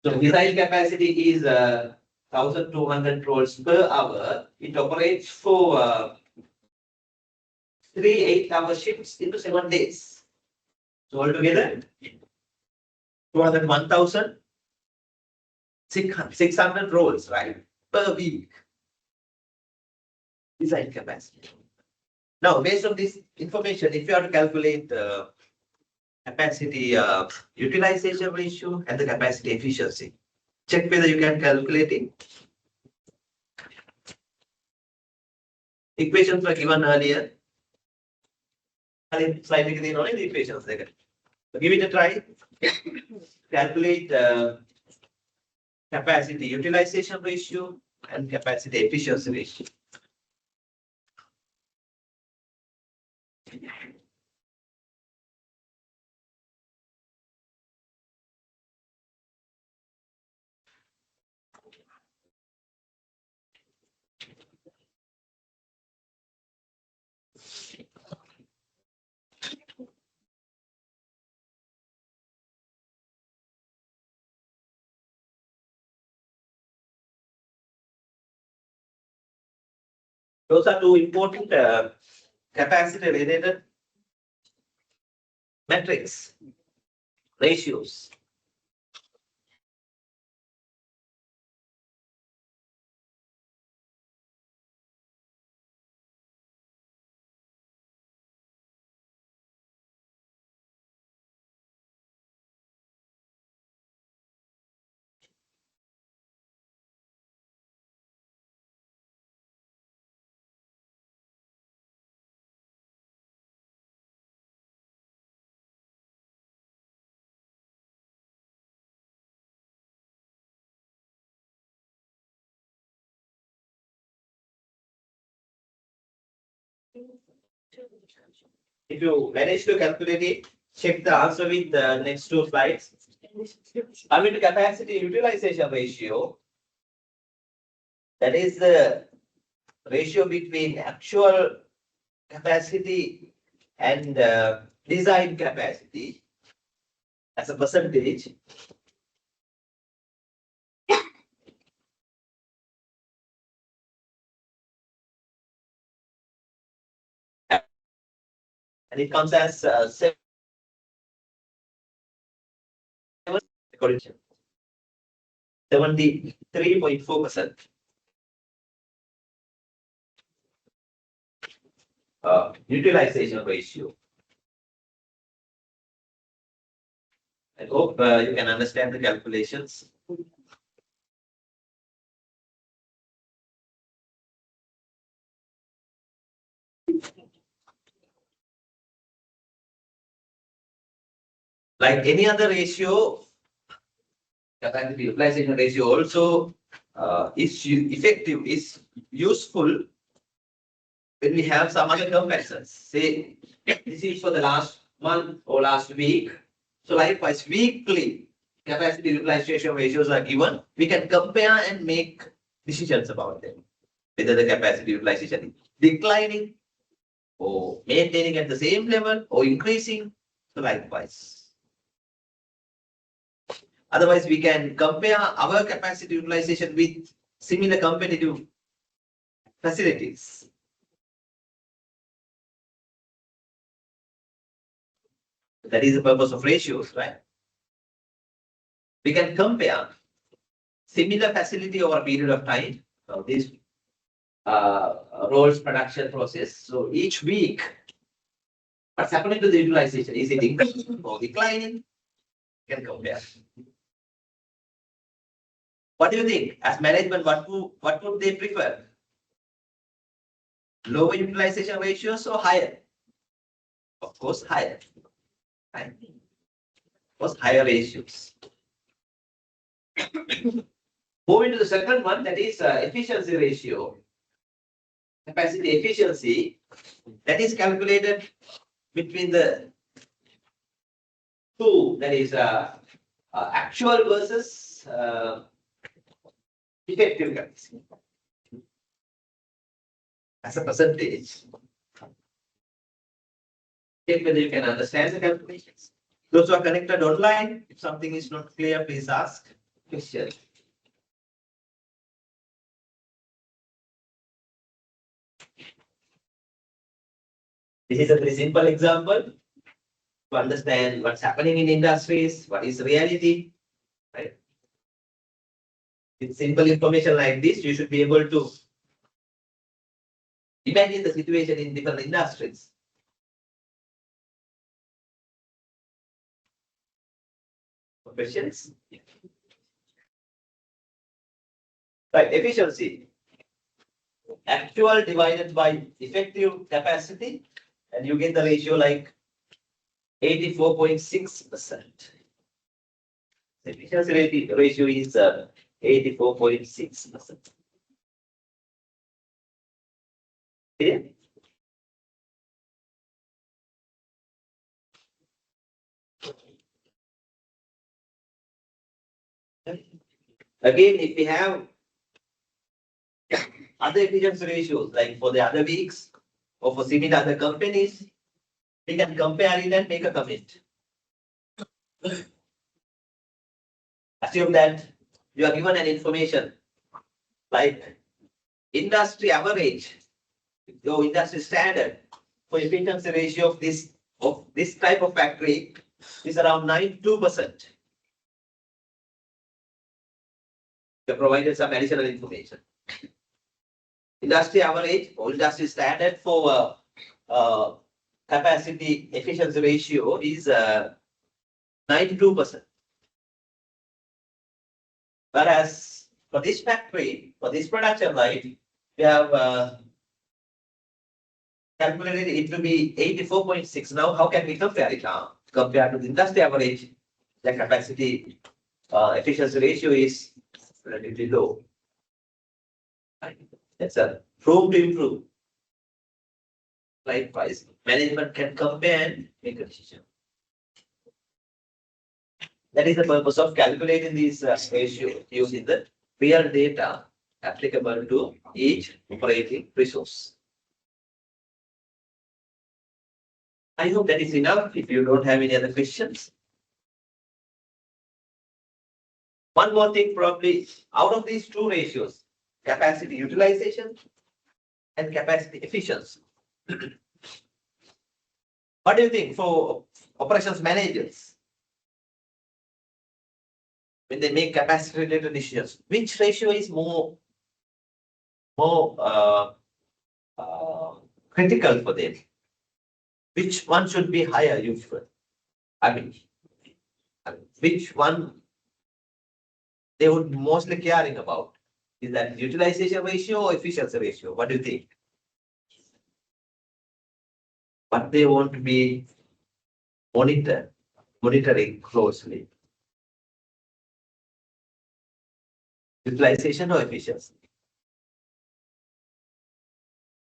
So design capacity is 1,200 rolls per hour. It operates for 3 8-hour shifts into 7 days. So altogether, 1,600 rolls, right, per week. Design capacity. Now, based on this information, if you have to calculate the capacity utilization ratio and the capacity efficiency, check whether you can calculate it. Equations were given earlier. Slide the equations. So give it a try. Calculate capacity utilization ratio and capacity efficiency ratio. Those are two important capacity related metrics, ratios. If you manage to calculate it, check the answer with the next two slides. Coming to capacity utilization ratio, that is the ratio between actual capacity and design capacity as a percentage. And it comes as 73.4%. Utilization ratio. I hope you can understand the calculations. Like any other ratio, capacity utilization ratio also is effective, is useful when we have some other comparisons. Say this is for the last month or last week. So likewise, weekly capacity utilization ratios are given. We can compare and make decisions about them. Whether the capacity utilization is declining or maintaining at the same level or increasing. So likewise. Otherwise, we can compare our capacity utilization with similar competitive facilities. That is the purpose of ratios, right? We can compare similar facility over a period of time. So this rolls production process. So each week, what's happening to the utilization? Is it increasing or declining? We can compare. What do you think? As management, what would they prefer? Lower utilization ratios or higher? Of course, higher. Right? Of course, higher ratios. Moving to the second one, that is efficiency ratio. Capacity efficiency, that is calculated between the two, that is actual versus effective capacity. As a percentage. Check whether you can understand the calculations. Those who are connected online, if something is not clear, please ask question. This is a very simple example to understand what's happening in industries, what is reality, right? With simple information like this, you should be able to imagine the situation in different industries. Questions? Right, efficiency. Actual divided by effective capacity, and you get the ratio like 84.6%. Efficiency ratio is 84.6%. Clear? Again, if we have other efficiency ratios, like for the other weeks or for similar other companies, we can compare it and make a comment. Assume that you are given an information like industry average, your industry standard for efficiency ratio of this type of factory is around 92%. You provided some additional information. Industry average or industry standard for capacity efficiency ratio is 92%. Whereas for this factory, for this production line, we have calculated it to be 84.6. Now, how can we compare it now? Compared to the industry average, the capacity efficiency ratio is relatively low. That's a room to improve. Likewise, management can compare and make a decision. That is the purpose of calculating these ratios using the real data applicable to each operating resource. I hope that is enough. If you don't have any other questions. One more thing, probably out of these two ratios, capacity utilization and capacity efficiency. What do you think for operations managers? When they make capacity related decisions, which ratio is more critical for them? Which one should be higher usually? I mean, which one they would be mostly caring about? Is that utilization ratio or efficiency ratio? What do you think? What they want to be monitoring closely? Utilization or efficiency?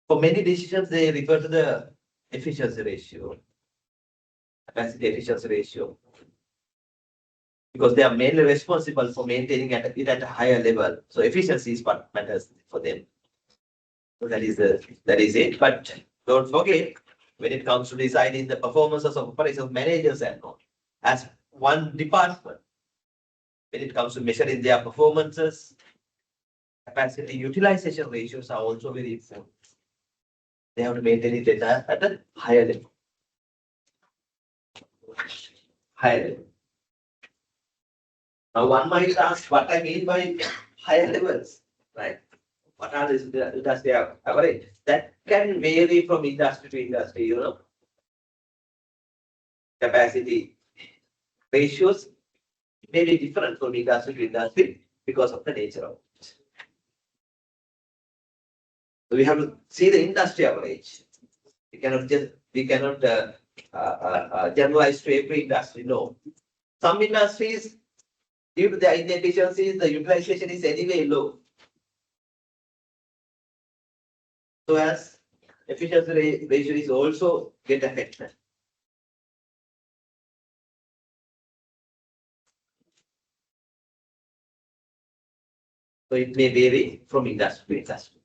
For many decisions, they refer to the efficiency ratio, capacity efficiency ratio, because they are mainly responsible for maintaining it at a higher level. So efficiency is what matters for them. So that is it. But don't forget, when it comes to deciding the performances of operations managers and all, as one department, when it comes to measuring their performances, capacity utilization ratios are also very important. They have to maintain it at a higher level. Higher level. Now one might ask what I mean by higher levels, right? What are the industry average? That can vary from industry to industry, you know. Capacity ratios may be different from industry to industry because of the nature of it. So we have to see the industry average. We cannot generalize to every industry. No, some industries Due to the inefficiencies, the utilization is anyway low. So as efficiency ratio is also get affected. So it may vary from industry to industry.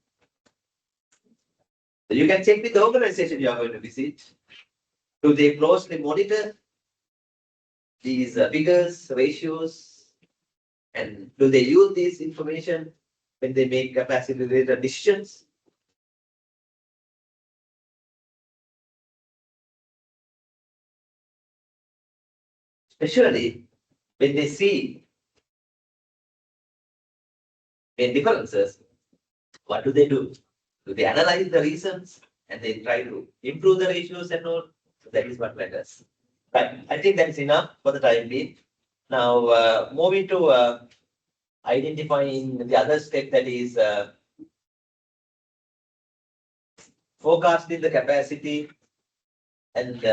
So you can check with the organization you are going to visit. Do they closely monitor these figures, ratios, and do they use this information when they make capacity related decisions? Especially when they see main differences, what do? Do they analyze the reasons and they try to improve the ratios and all? So that is what matters. Right. I think that is enough for the time being. Now, moving to identifying the other step, that is forecasting the capacity and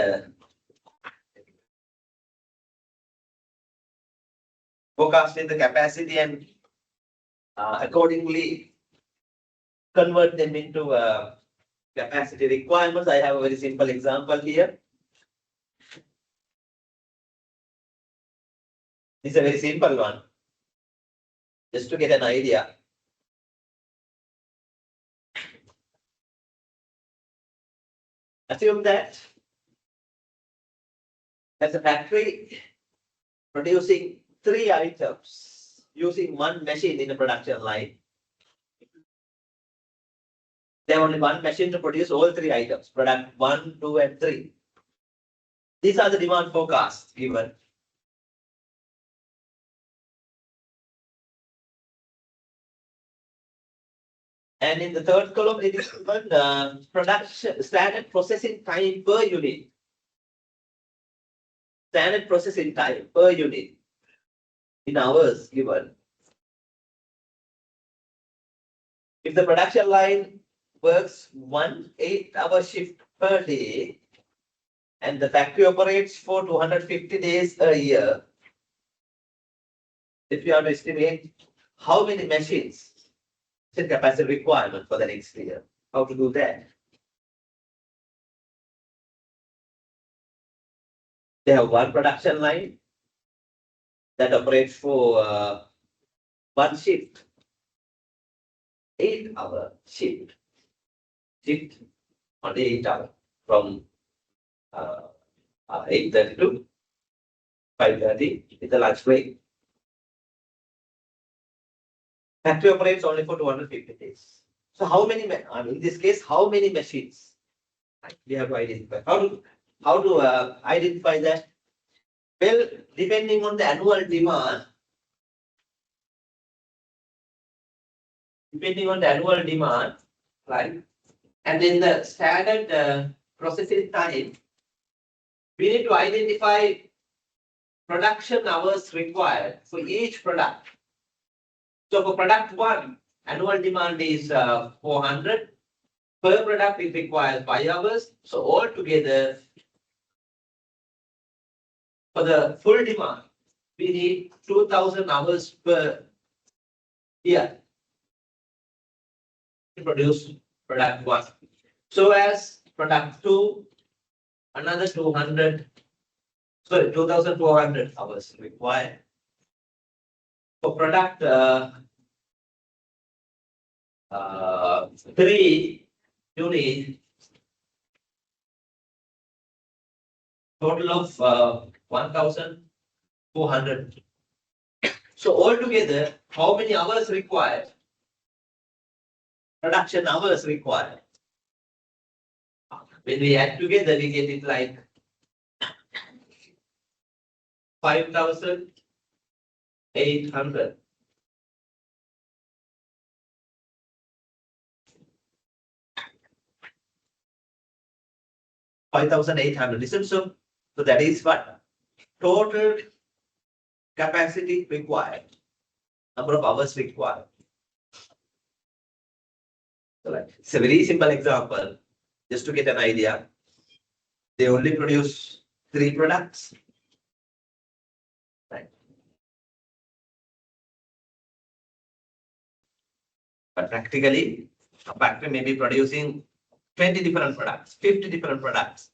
accordingly convert them into capacity requirements. I have a very simple example here. This is a very simple one, just to get an idea. Assume that as a factory producing 3 items using 1 machine in a production line. They have only 1 machine to produce all 3 items, product 1, 2, and 3. These are the demand forecasts given. And in the third column, it is given production standard processing time per unit. Standard processing time per unit in hours given. If the production line works 1 8-hour shift per day and the factory operates for 250 days a year, if you have to estimate how many machines the capacity requirement for the next year, how to do that? They have 1 production line that operates for 1 shift, 8-hour shift on 8 hours from 8:30 to 5:30 with the lunch break. Factory operates only for 250 days. So how many, in this case, how many machines? We have to identify. How to identify that? Well, depending on the annual demand, right? And then the standard processing time, we need to identify production hours required for each product. So for product 1, annual demand is 400. Per product, it requires 5 hours. So altogether, for the full demand, we need 2000 hours per year to produce product 1. So as product 2, another 2400 hours required. For product 3, you need total of 1400. So altogether, how many hours required? Production hours required. When we add together, we get it like 5800. Listen, so that is what total capacity required, number of hours required. So it's a very simple example, just to get an idea. They only produce 3 products. Right. But practically, a factory may be producing 20 different products, 50 different products.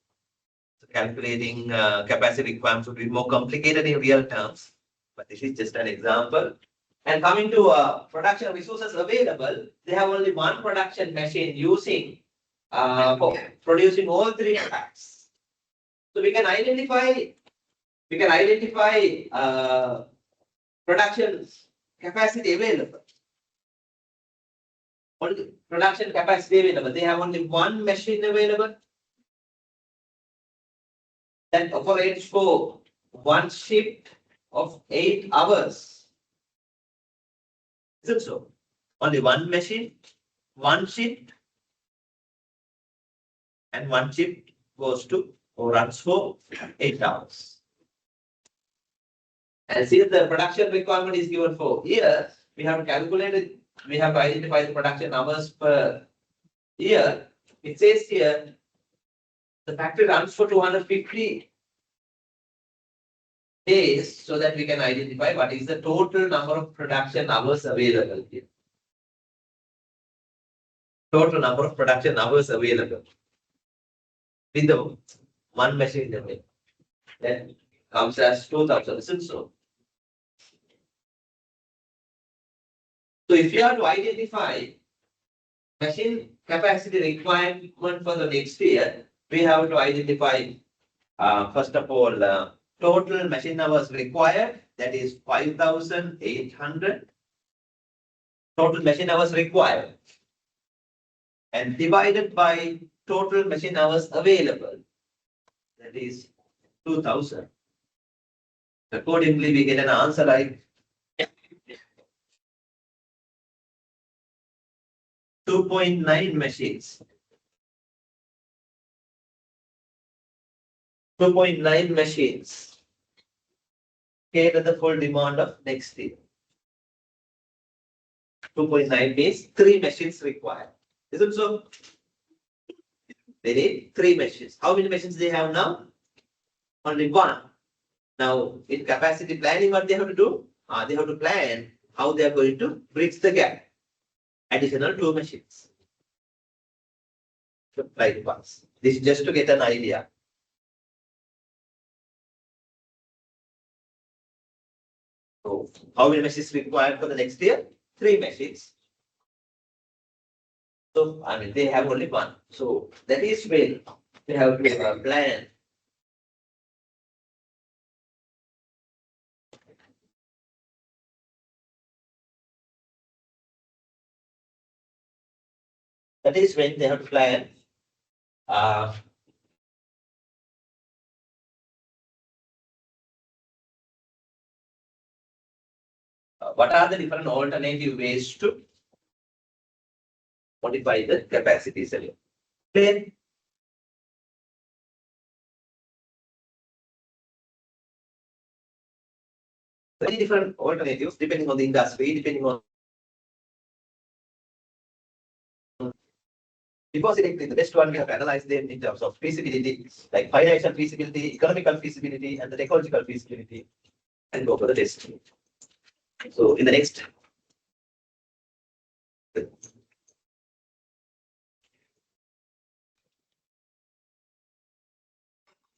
So calculating capacity requirements would be more complicated in real terms, but this is just an example. And coming to production resources available, they have only one production machine using for producing all three products. So we can identify production capacity available. Only production capacity available. They have only one machine available that operates for one shift of 8 hours. Isn't so? Only one machine, one shift, and one shift goes to or runs for 8 hours. And since the production requirement is given for year, we have to calculate it. We have to identify the production hours per year. It says here the factory runs for 250 days so that we can identify what is the total number of production hours available here. Total number of production hours available with the one machine then comes as 2000, isn't so? So if you have to identify machine capacity requirement for the next year, we have to identify first of all total machine hours required, that is 5,800 total machine hours required, and divided by total machine hours available, that is 2,000. Accordingly, we get an answer like 2.9 machines. 2.9 machines cater the full demand of next year. 2.9 means 3 machines required. Isn't so? They need 3 machines. How many machines they have now? Only one. Now, in capacity planning, what they have to do? They have to plan how they are going to bridge the gap. Additional 2 machines. Right once. This is just to get an idea. So, how many machines required for the next year? 3 machines. So, I mean, they have only one. So, that is when they have to plan. That is when they have to plan what are the different alternative ways to modify the capacity cell. Clear? Many different alternatives depending on the industry, depending on before selecting the best one, we have to analyze them in terms of feasibility, like financial feasibility, economical feasibility, and the technological feasibility, and go for the test. So in the next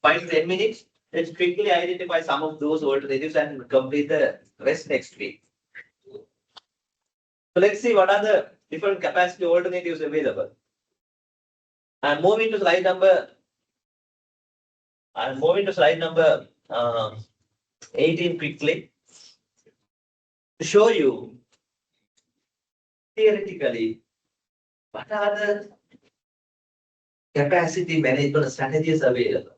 5 to 10 minutes, let's quickly identify some of those alternatives and complete the rest next week. So let's see what are the different capacity alternatives available. I'm moving to slide number 18 quickly to show you theoretically what are the capacity management strategies available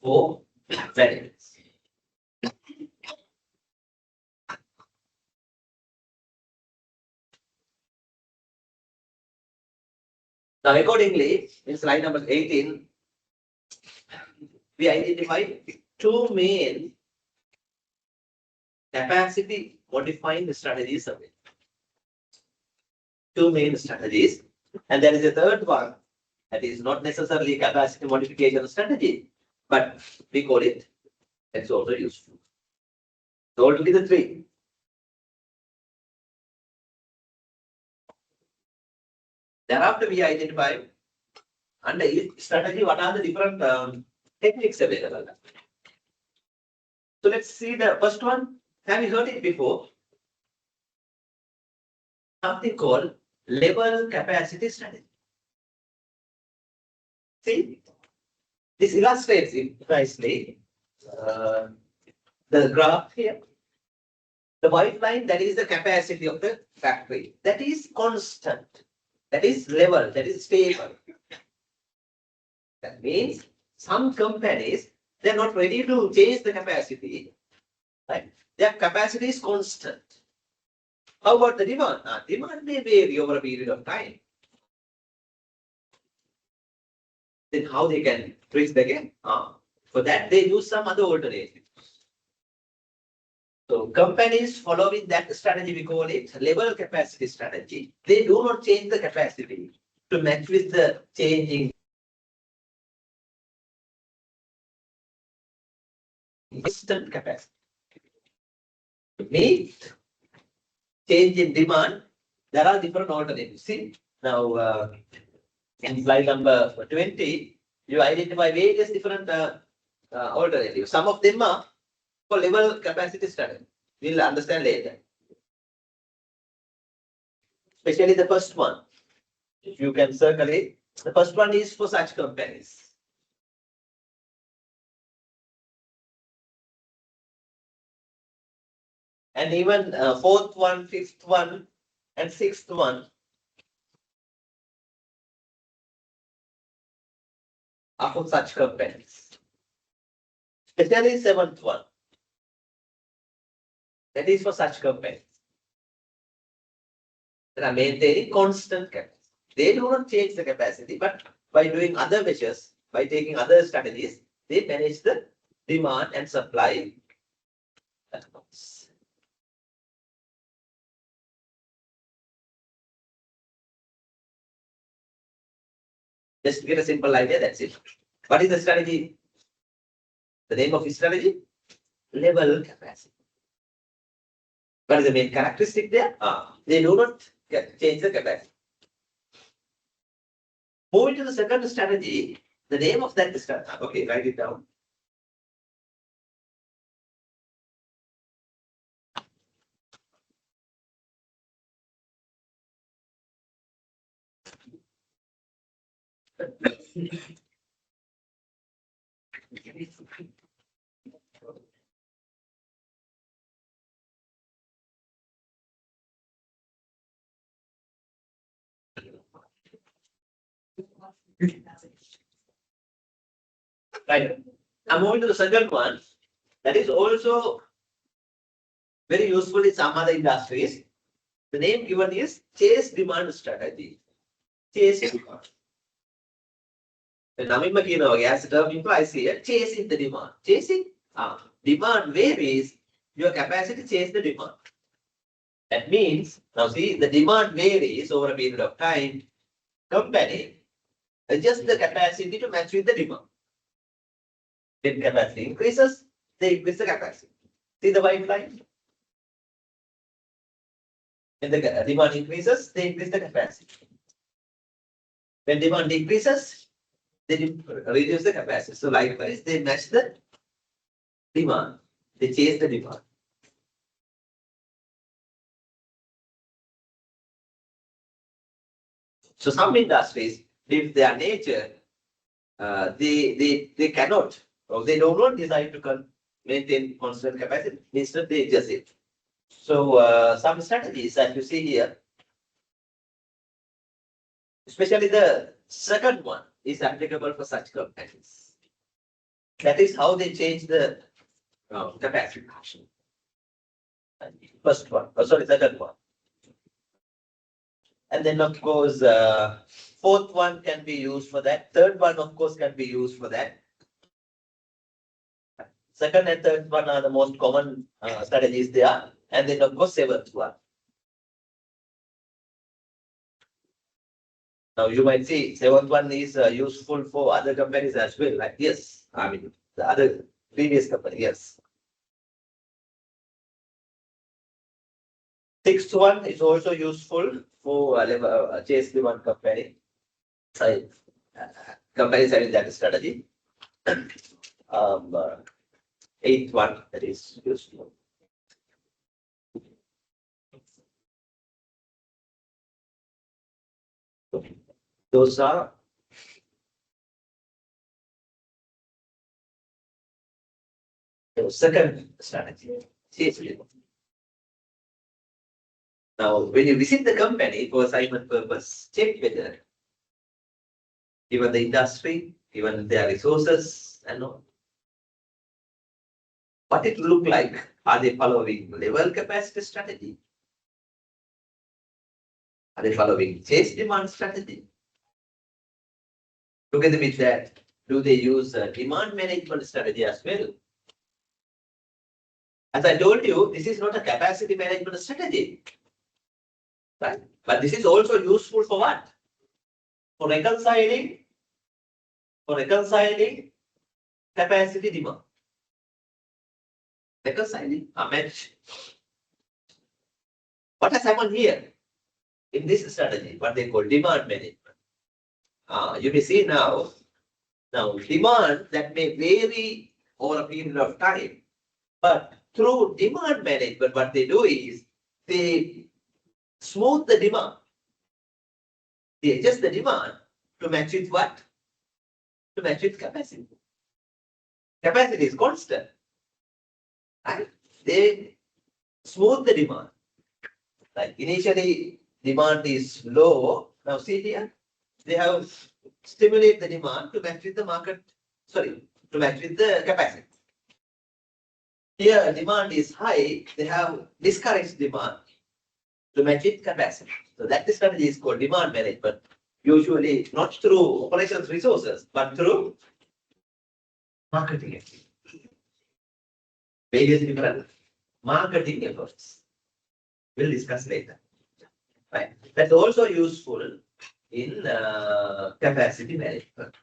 for variables. Now, accordingly, in slide number 18, we identify 2 main capacity modifying strategies available. 2 main strategies, and there is a third one that is not necessarily capacity modification strategy, but we call it, it's also useful. So, only the 3. Thereafter, we identify under each strategy what are the different techniques available. So let's see the first one. Have you heard it before? Something called level capacity strategy. See, this illustrates it nicely. The graph here. The white line, that is the capacity of the factory. That is constant. That is level. That is stable. That means some companies, they're not ready to change the capacity. Right? Their capacity is constant. How about the demand? Demand may vary over a period of time. Then how they can bridge the gap? For that, they use some other alternative. So companies following that strategy, we call it level capacity strategy. They do not change the capacity to match with the changing instant capacity. To meet change in demand, there are different alternatives. See, now in slide number 20, you identify various different alternatives. Some of them are for level capacity strategy. We'll understand later. Especially the first one. If you can circle it, the first one is for such companies. And even fourth one, fifth one, and sixth one are for such companies. Especially seventh one. That is for such companies that are maintaining constant capacity. They do not change the capacity, but by doing other measures, by taking other strategies, they manage the demand and supply. Just to get a simple idea, that's it. What is the strategy? The name of the strategy? Level capacity. What is the main characteristic there? They do not change the capacity. Moving to the second strategy, the name of that strategy. Okay, write it down. Right. I'm moving to the second one. That is also very useful in some other industries. The name given is chase demand strategy. Chase demand. The Namima Kino, as the term implies here, chasing the demand. Chasing demand varies, your capacity chase the demand. That means, now see, the demand varies over a period of time. Company adjust the capacity to match with the demand. When capacity increases, they increase the capacity. See the white line? When the demand increases, they increase the capacity. When demand decreases, they reduce the capacity. So likewise, they match the demand. They chase the demand. So some industries, if their nature, they cannot, or they do not decide to maintain constant capacity. Instead, they adjust it. So some strategies that you see here, especially the second one, is applicable for such companies. That is how they change the capacity. First one, second one. And then of course, fourth one can be used for that. Third one, of course, can be used for that. Second and third one are the most common strategies there. And then of course, seventh one. Now you might see seventh one is useful for other companies as well. Like yes, I mean the other previous company, yes. Sixth one is also useful for chase demand company. Companies having that strategy. Eighth one that is useful. Those are the second strategy. Chase demand. Now, when you visit the company for assignment purpose, check whether even the industry, even their resources and all, what it look like. Are they following level capacity strategy? Are they following chase demand strategy? Together with that, do they use a demand management strategy as well? As I told you, this is not a capacity management strategy, right? But this is also useful for what? For reconciling capacity demand. Reconciling a match. What has happened here in this strategy? What they call demand management. You may see now demand that may vary over a period of time, but through demand management, what they do is they smooth the demand. They adjust the demand to match with what? To match with capacity. Capacity is constant, right? They smooth the demand. Like initially, demand is low. Now see here, they have stimulate the demand to match with the market. Sorry, to match with the capacity. Here, demand is high. They have discouraged demand to match with capacity. So that strategy is called demand management. Usually not through operations resources, but through marketing. Various different marketing efforts. We'll discuss later. Right. That's also useful in capacity management.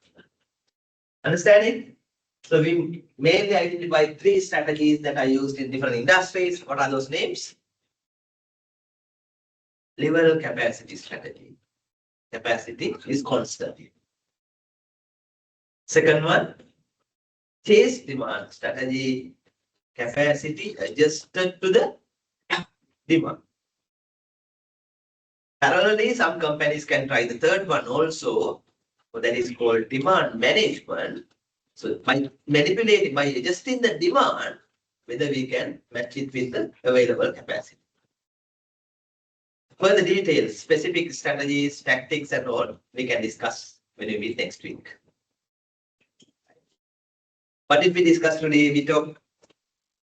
Understanding? So we mainly identify three strategies that are used in different industries. What are those names? Level capacity strategy. Capacity is constant. Second one, chase demand strategy. Capacity adjusted to the demand. Parallelly, some companies can try the third one also. So that is called demand management. So by manipulating, by adjusting the demand, whether we can match it with the available capacity. Further details, specific strategies, tactics and all, we can discuss when we meet next week. What did we discuss today? We talked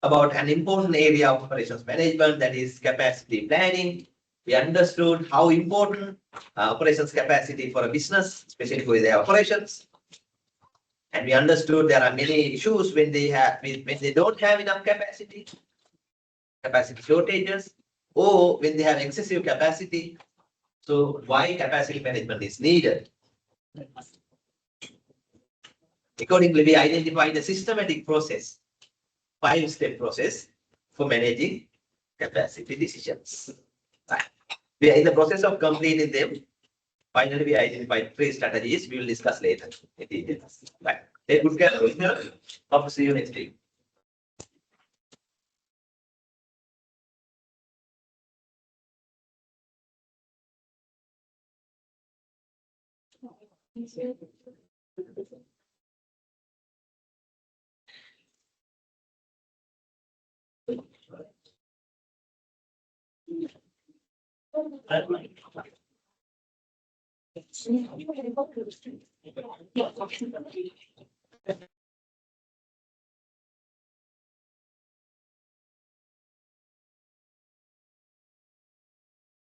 about an important area of operations management, that is capacity planning. We understood how important operations capacity for a business, especially for their operations. And we understood there are many issues when they don't have enough capacity shortages, or when they have excessive capacity. So why capacity management is needed? Accordingly, we identified a systematic process, 5-step process for managing capacity decisions. Right. We are in the process of completing them. Finally, we identified 3 strategies. We will discuss later in details. Right. Take good care of yourself. Hope to see you next week.